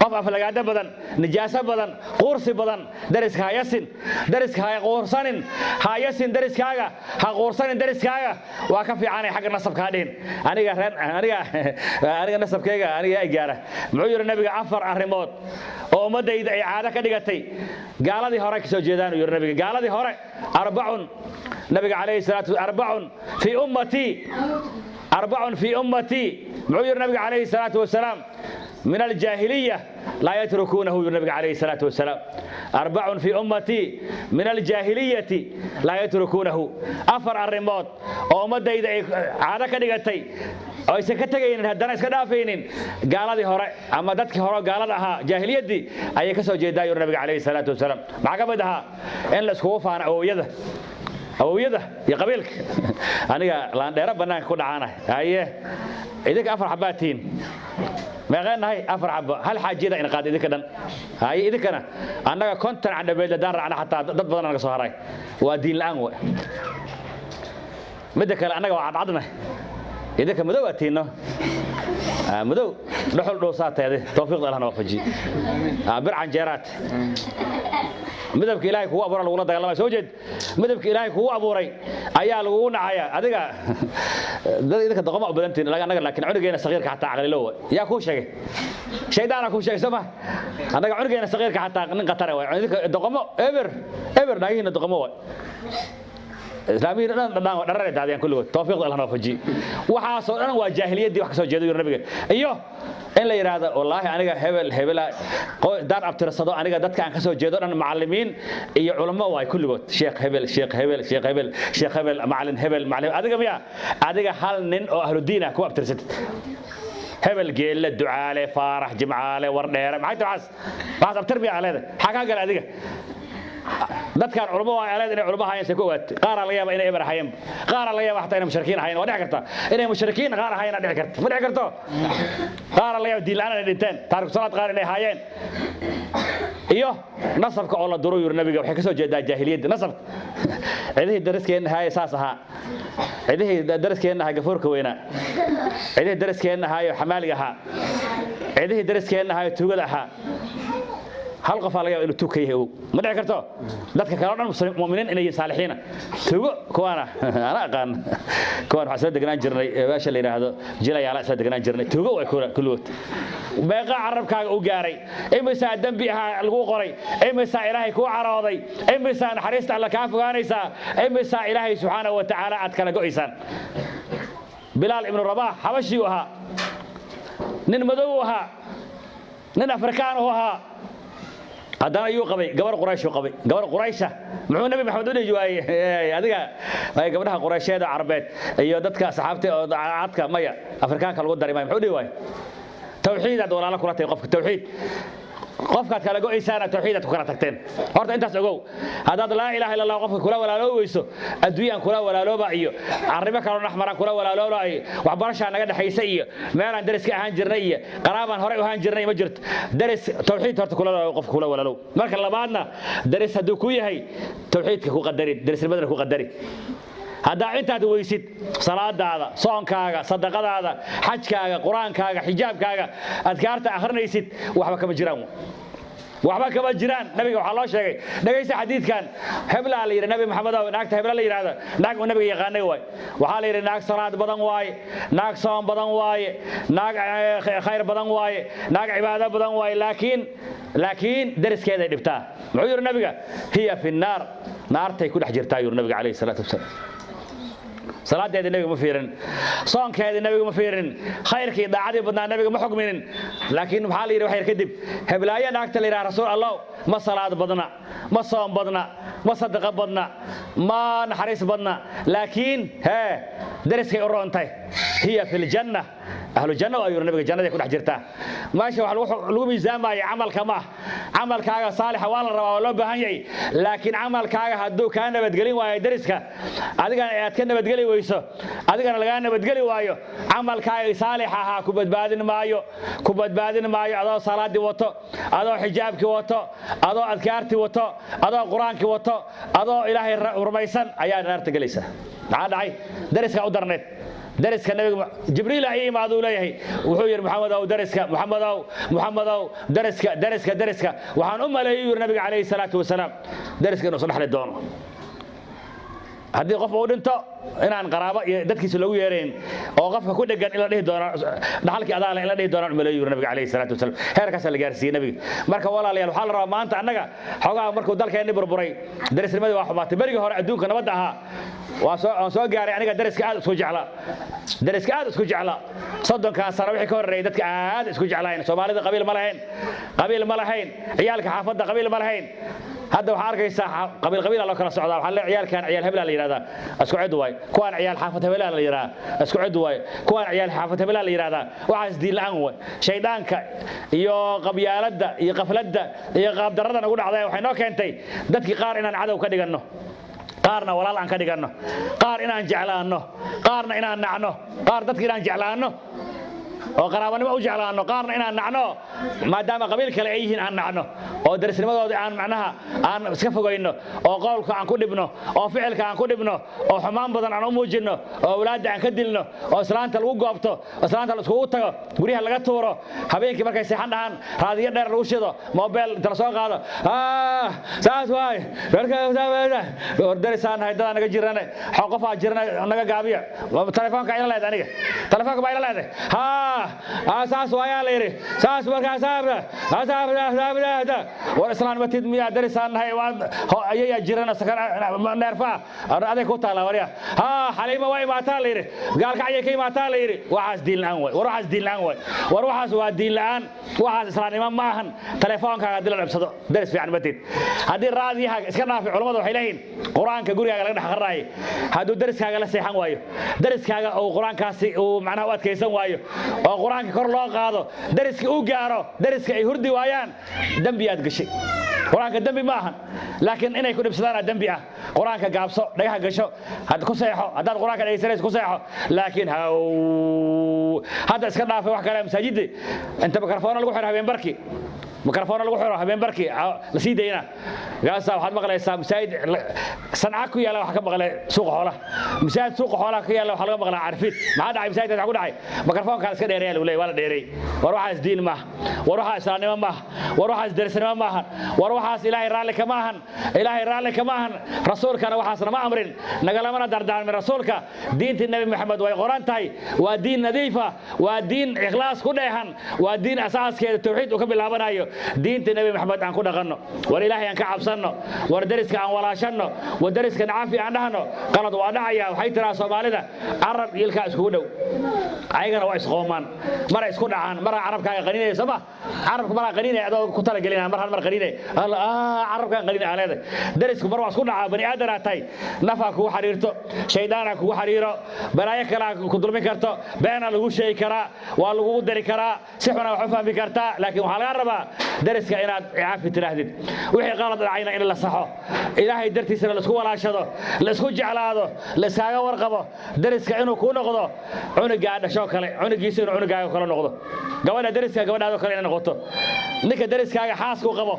qof aflagaada badan najaaso badan quursi badan dariska hayasin dariska ha quursanin hayasin dariskaaga ha quursanin dariskaaga waa ka fiicanay xagga nasabka dhihin aniga nasabkayga aniga ay gaara muxuu yiri nabiga afar arrimood oo ummadayda ay caado ka dhigatay gaaladii hore ka soo jeedaan uu yiri nabiga gaaladii hore arba'un nabiga calayhi salaatu arba'un fi ummati muxuu yiri nabiga calayhi salaatu wasalaam من الجاهلية لا يتركونه النبي عليه الصلاة والسلام أربع في أمتي من الجاهلية لا يتركونه أفر الرموت وأمد إذا عادك دقتي أو سكتين هدنا سكدافين قال هذه هراء أما دتك هراء قال لها جاهلية دي أي كسر جداي النبي عليه الصلاة والسلام مع بدها إن لسخوف أنا أو يده يا قبيلك أنا لان ده ربنا كنا عنا أيه إذا أفر حباتين ما غيرنا هاي أفر حبة هل حاجة إن قاد إذا كذا هاي إذا كنا أنا كنت عند بيت دار على حتى ضد بدنا نقصهراي ودين الآن مدك أنا قاعد عضنا إذا كان مدواتينه مدو نحول روسات هذه توفيق الله نوفجي برعن جيرات midabka ilaahay kugu abuuray lagu la dagaalamay soo jeed midabka ilaahay kugu abuuray ayaa lagu nacaya adiga dad idinka doqomo badantiin laga naga laakiin cunugeena saqiirka xataa aqlilow yaa ku sheegay shaydaana ku sheegay sama anaga cunugeena saqiirka xataa nin qatar way idinka doqomo ever naagina doqomo way islaamiyiin dhan dharare daadiyaan kulligood tawfiiq Allah na faji waxa soo dhan waa jaahiliyadii wax ka soo jeedo nabiga iyo in la yiraahdo wallahi aniga hebel daan abtirsado aniga dadka aan ka soo jeedo dhan macallimiin iyo culimo way kulligood sheekh hebel macallin hebel adiga miya adiga hal nin oo ahlu diin ah ku abtirsatid hebel geelle ducaale faarax jimcaale war dheere maxay taas abtir miya aleeda xaga gal adiga dadkan culimo waa aleed inay culimo hayeen ku waad qaar laga yaabo inay ibrahim qaar laga yaabo xataa inay mushrikiin hayeen waa dhici karta inay mushrikiin qaar hayeen dhici karta ma dhici karto qaar laga yaabo diin la'aan dhinteen taariikh salaad qaar inay hayeen iyo nasabka oo la duro yur nabiga waxay ka soo jeedaa jaahiliyada nasabka cidii dariskeena hay saas aha cidii dariskeena hay gafoorka weena cidii dariskeena hay xamaaliga aha cidii dariskeena hay tuugada aha hal qof laga inuu tuukay ma dhici karto dadka kale oo dhan muuminiin inay saalixiina tuugo kuwana ana aqaan kuwan waxa deganaan jirnay baasha la yiraahdo jilayaala soo deganaan jirnay tuugo way kullood beeqa carabkaaga u gaaray imisa dambi ah lagu qoray imisa ilaahay ku carooday imisa naxariista alla ka fogaanaysa imisa ilaahay subhanahu wa ta'ala aad kala go'aysan Bilal ibn Rabah habashi aha nin madow aha nin afrikaan aha hadana ayuu qabay gabar quraysha muxuu nabi maxamed u dhigay adiga ay gabadha quraysheeda carbeed iyo dadka saxaabta oo caadka maya afrikaanka lagu daray muxuu dhigay tawxiid aad walaalo kula tay qofka tawxiid qofka kala go'aysan tawxiid ku kala tagteen horta intaas ogow hadaad la ilaaha illa allah qofka kula walaalowayso adduunyan kula walaalooba iyo arrimo kale naxmara kula walaalooba iyo wax barasha naga dhaxaysa iyo meel aan dariska ahaan jirnay iyo qaraaban hore u ahaan jirnay ma jirto daris tawxiid horta kula qofka kula walaalow marka labaadna daris haduu ku yahay tawxiidka ku qadari darisnimada ku qadari hadaa intaad weysid salaadaada soonkaaga sadaqadaada xajkaaga quraankaaga xijaabkaaga adkaarta akhrinaysid waxba kama jiraan nabiga waxa loo sheegay dhageysta xadiidkan hebla la yiri nabi maxamed oo naagta hebla la yiraahdo naag uu nabiga yaqaanay way waxa la yiri naag salaad badan waaye naag soon badan waaye naag khayr badan waaye naag cibaado badan waaye laakiin dariskeeda ay dhibtaa muxuu yiri nabiga hiya fi naar naartay ku dhex jirtaa yiri nabiga kaleey salaatu wasalaam salaadeeda nabiga ma fiirin soonkeeda nabiga ma fiirin khayrkii daacadii badnaa nabiga ma xukminin laakiin waxa la yiri wax yar kadib heblaaya naagta la yiraahdo rasuul allah ma salaad badna ma soon badna ma sadaqa badna ma naxariis badna laakiin dariskay u roontay hiya fil janna ahlu janna waa nabiga jannada ku dhex jirta maasha waxa lagu miisaamay amalkaaga saalix waa la rabaa loo baahan yahay laakiin amalkaaga haduu ka nabadgelin waayo dariska adiga aad ka nabadgeli wayso adigana laga nabadgeli waayo amalkaaga saalix aha ku badbaadin maayo adoo salaadi wato adoo xijaabki wato adoo adkaarti wato adoo quraanki wato adoo ilaahay rumaysan ayaa naarta galaysa dhacay dariska u darneed dariska nabiga jibriil ay imaado leeyahay wuxuu yiri muxamadow dariska waxaan u maleeyay nabiga kaleey salaatu wasalaam dariska inuu saxle doono haddii qof uu dhinto inaan qaraabo iyo dadkiisa lagu yeereen oo qofka ku dhagan ila dhihi doono dhaxalkii adaala ila dhihi doono maleeyo nabiga kaleey salaatu wasalaam heerkaas la gaarsiiyay nabiga marka walaalayaal waxa la rabaa maanta annaga xogaa markuu dalkeena burburay darisnimadii waa xumaatay bariga hore adduunka nabad aha waan soo gaaray aniga dariska aad isku jeclaa soddonka sano wixii ka horeeyay dadka aad isku jeclaayeen Soomaalida qabiil ma lahayn ciyaalka xaafadda qabiil ma lahayn hadda waxa arkaysaa qabiil loo kala socdaa waxa la ciyaalkan ciyaal hebla la yiraahdaa isku cid way kuwan ciyaal xaafad hebla la yiraahdaa isku cid way kuwan ciyaal xaafad hebla la yiraahdaa waxa isdiin la'aan way shaydaanka iyo qabyaaladda iyo qafladda iyo qaab darrada nagu dhacday waxay noo keentay dadkii qaar inaan cadow ka dhiganno qaarna walaal aan ka dhiganno qaar inaan jeclaano qaarna inaan nacno qaar dadkii inaan jeclaano oo qaraabanimo u jeclaano qaarna inaan nacno maadaama qabiil kale ay yihiin aan nacno oo darisnimadooda aan macnaha aan iska fogayno oo qowlka aan ku dhibno oo ficilka aan ku dhibno oo xumaan badan aan u muujino oo awlaadda aan ka dilno oo islaanta lagu goobto islaanta la iskugu tago guryaha laga tuuro habeenkii markay seexan dhahaan raadiyo dheer lagu shido mobile inta la soo qaado saas waay darisaan haydada naga jirane qofaa jirana naga gaabiya telefoonka ila leedahay aniga telefoonka baa ila leedahay saas waayaa la yidhi saas markaa war islaan matid miyaa darisaan nahay ayayaa jirana neerfaa aday ku taala warya xaliima waa imaataa la yidhi gaalka ayay ka imaataa la yidhi waxaas diin la'aan waay war waxaas diin la'aan waay war waxaas waa diin la'aan waxaas islaamnimo ma ahan telefoonkaaga haddii la dhabsado daris fiican matid haddii raadiyaha iska dhaafi culammadu waxay leeyihiin qur-aanka gurigaaga laga dhex qarraaye hadduu dariskaaga la seexan waayo dariskaaga uu qur-aankaasi uu macnaha u adkaysan waayo oo qur-aanka kor loo qaado dariska u gaaro dariska ay hurdi waayaan dembi aad gashay qur-aanka dembi ma ahan laakiin inay ku dhibsadaana dembi ah qur-aanka gaabso dhagaha gasho ku seexo haddaad qur-aanka dhegaysanayso ku seexo laakiin hadda iska dhaafay wax kale masaajidda inta mikrafoona lagu xiro habeenbarkii mikrafoona lagu xiro habeenbarkii la sii dayna gaasa waxaad maqlaysaa masaajid sanca ku yaala waxa ka maqlay suuqa xoolaha masaajid suuqa xoolaha ka yaala waxa laga maqlaa carfid maxaa dhacay masaajidka waxa ku dhacay mikrafoonka iska dheereeyaa lagu leeyahay waa la dheereeyay war waxaas diin ma war waxaas islaamnimo ma war waxaas darisnimo ma aha war waxaas ilaahay raalli kama ahan ilaahay raalli kama ahan rasuulkana waxaasna ma amrin nagalamana dardaarmin rasuulka diintii nabi maxamed way qoran tahay waa diin nadiifa waa diin ikhlaas ku dheehan waa diin asaaskeeda tawxiid uu ka bilaabanayo diinta nabi maxamed aan ku dhaqanno war ilaahay aan ka cabsanno war dariska aan walaashanno war dariska nacaafi aan dhahno qalad waa dhacaya waxay tiraa soomaalida carab iyo ilkaa iskugu dhow ayagana waa isqoomaan mara isku dhacaan mara carabkaaga qaninaysa ma carabka mara qaninay adoo ku talagelinaa mar qaninay carabkaan qaninay aan leedahay darisku mar waa isku dhacaa bani aadanaa tahay nafaa kugu xariirto shaydaanaa kugu xariiro balaayo kalaa ku dulmin karto beenaa lagu sheegi karaa waa lagugu dari karaa si xunaa wax u fahmi kartaa laakiin waxaa laga rabaa dariska inaad caafi tiraahdid wixii qalad dhacayna in la saxo ilaahay dartiisana la isku walaashado la isku jeclaado la iskaaga warqabo dariska inuu ku noqdo cunugaa dhasho kale cunugiisa inuu cunugaaga kale noqdo gabadha dariska gabadhaadoo kale inay noqoto ninka dariskaaga xaasku qabo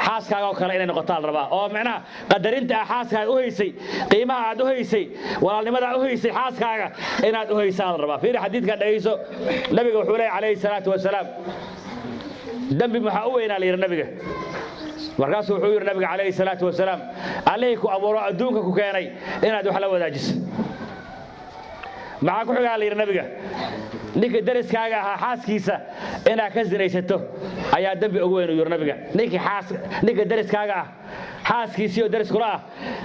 xaaskaaga oo kale inay noqotaa la rabaa oo macnaha qadarinta ah xaaskaaga u haysay qiimaha aad u haysay walaalnimada u haysay xaaskaaga inaad u haysaa la rabaa fiiri xadiidka dhageyso nabiga wuxuu leeyahay calayhi salaatu wasalaam dambi maxaa u weynaa la yidhi nabiga markaasuu wuxuu yidhi nabiga calayhi salaatu wasalaam allihii ku abuuro adduunka ku keenay inaad wax la wadaajiso maxaa ku xigaa la yidhi nabiga ninka dariskaaga ahaa xaaskiisa inaad ka sinaysato ayaa dembi ugu weyn u yidhi nabiga ninka dariskaaga ah xaaskiisii oo daris kula ah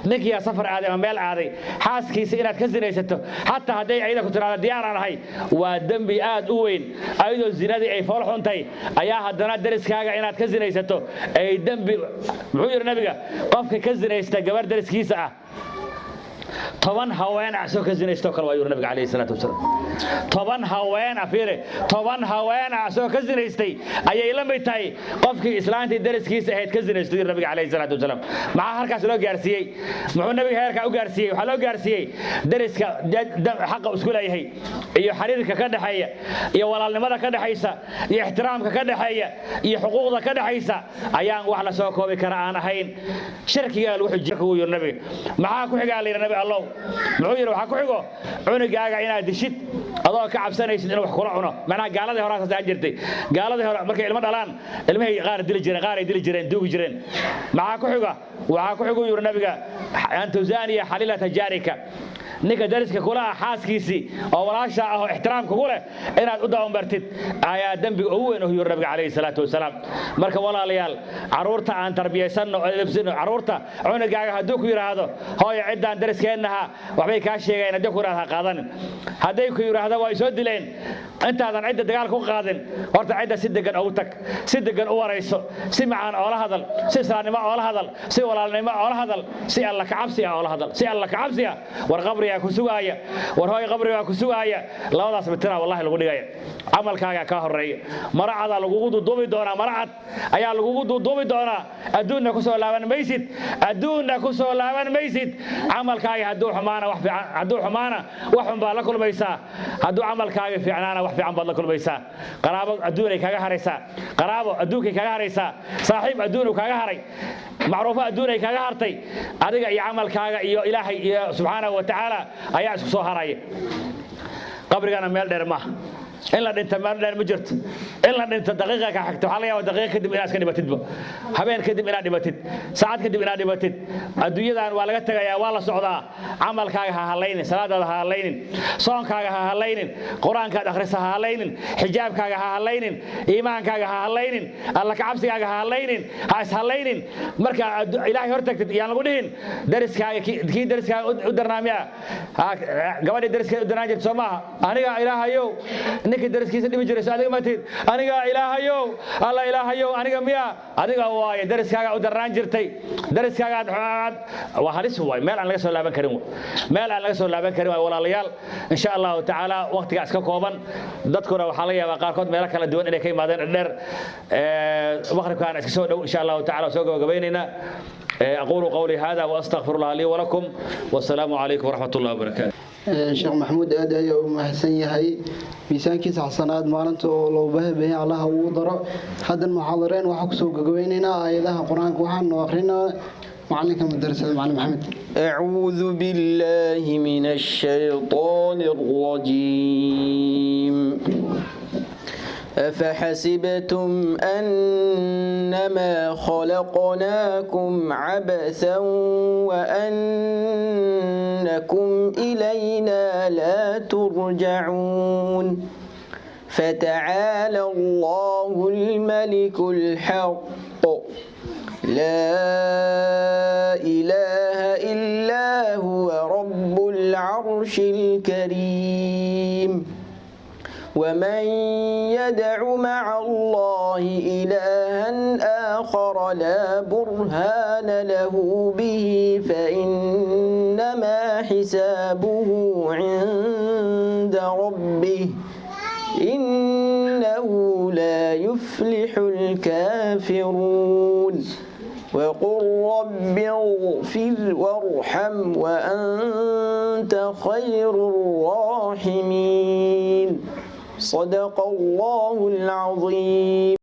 ninkii safar aaday ama meel aaday xaaskiisa inaad ka sinaysato xataa hadday ayada ku tiraahdo diyaar aan ahay waa dembi aad u weyn ayadoo zinadii ay fool xuntay ayaa haddana dariskaaga inaad ka sinaysato ay dembi muxuu yidhi nabiga qofka ka sinaysta gabar dariskiisa ah 10 haween ah soo ka sinaysto kale waa yiri nabiga calayhi salaatu wasalaam 10 haween ah fiire 10 haween ah soo ka sinaystay ayay la mid tahay qofkii islaantii dariskiisa ahayd ka sinaystay yiri nabiga calayhi salaatu wasalaam maxaa halkaas loo gaarsiiyay muxuu nabiga heerka u gaarsiiyay waxa loo gaarsiiyay dariska xaq isku leeyahay iyo xiriirka ka dhaxeeya iyo walaalnimada ka dhaxaysa iyo ixtiraamka ka dhaxeeya iyo xuquuqda ka dhaxaysa ayaan wax la soo koobi kara aan ahayn shirkiga lagu xijirka uu yiri nabiga maxaa ku xigaa la yiri nabiga الله muxuu yiri waxa ku xigo cunugaaga inaad dishid adoo ka cabsanaysid inuu wax kula cuno macna gaaladii hore aad jirtay gaaladii hore markay ilmo dhalaan ilmahay qaar dili jireen qaar ay dili jireen duugi jireen maxaa ku xigo waxa ku xigo yiri nabiga anta zaniya halilata jarika ninka dariska kula xaaskiisi oo walaasha ah oo ixtiraamka ku leh inaad u daawmartid ayaa dambi ugu weyn oo yiri nabiga calayhi salaatu wasalaam marka walaalayaal caruurta aan tarbiyaysanno oo edebsino caruurta cunugaaga hadduu ku yiraahdo hooyo cidaan dariskeennaha waxbay ka sheegayaan haddii ku yiraahdo qaadan haday ku yiraahdo way soo dileen intaadan cidda dagaal ku qaadin horta cidda si degan oo tag si degan u warayso si macaan oo la hadal si islaamnimo oo la hadal si walaalnimo oo la hadal si alla ka cabsi oo la hadal si alla ka cabsi war qabri qabriga ku sugaaya war hooy qabriga ku sugaaya labadaas mitira wallahi lagu dhigaya amalkaaga ka horeeyo maracada lagu duubi doona maracad ayaa lagu duubi doona adduunna ku soo laaban maysid amalkaaga haduu xumaana wax xun baa la kulmaysaa haduu amalkaaga fiicnaana wax fiican baad la kulmaysaa qaraabo adduunay kaga haraysaa qaraabo adduunkay kaga haraysaa saaxiib adduunku kaga haray macruufa adduunay kaga hartay adiga iyo amalkaaga iyo ilaahay subhanahu wa ta'ala ayaa isku soo haraya qabrigana meel dheer ma in la dhinta meel dheer ma jirto in la dhinta daqiiqa ka xigto waxa la yaabaa daqiiqa kadib inaad iska dhimatidba habeen kadib inaad dhimatid saacad kadib inaad dhimatid adduunyadan waa laga tagayaa waa la socdaa amalkaaga ha halaynin salaadaada ha halaynin soonkaaga ha halaynin quraanka akhriisa ha halaynin xijaabkaaga ha halaynin iimaankaaga ha halaynin alla ka cabsigaaga ha halaynin ha is halaynin marka ilaahay hortagtid iyaan lagu dhihin dariskaaga kii dariskaaga u darnaamiya gabadha dariskaaga u darnaan jirto Soomaa aniga ilaahayow ninka dariskiisa dhimi jiray adiga ma tid aniga ilaahayow alla ilaahayow aniga miya adiga waaye dariskaaga u darnaan jirtay dariskaaga waa halis waay meel aan laga soo laaban karin waay walaalayaal insha Allah taala waqtiga iska kooban dadkuna waxa laga yaabaa qaarkood meel kala duwan inay ka yimaadeen dheer waqtigaan iska soo dhow insha Allah taala soo gabagabeynayna أقول قولي هذا وأستغفر الله لي ولكم والسلام عليكم ورحمة الله وبركاته. sheekh maxamuud aad ayuu u mahadsan yahay miisaankiisa xasanaad maalinta oo loo baahan Allah uu daro hadan muxaadareen waxa ku soo gagaweynaynaa aayadaha quraanka waxaan noo akhrinaa معلمك مدرسة معلم محمد. أعوذ بالله من الشيطان الرجيم. أفحسبتم أنما خلقناكم عبثا وأنكم إلينا لا ترجعون فتعالى الله الملك الحق لا إله إلا هو رب العرش الكريم ومن يدع مع الله إلها آخر لا برهان له به فإنما حسابه عند ربه إنه لا يفلح الكافرون وقل رب اغفر وارحم وأنت خير الراحمين صدق الله العظيم.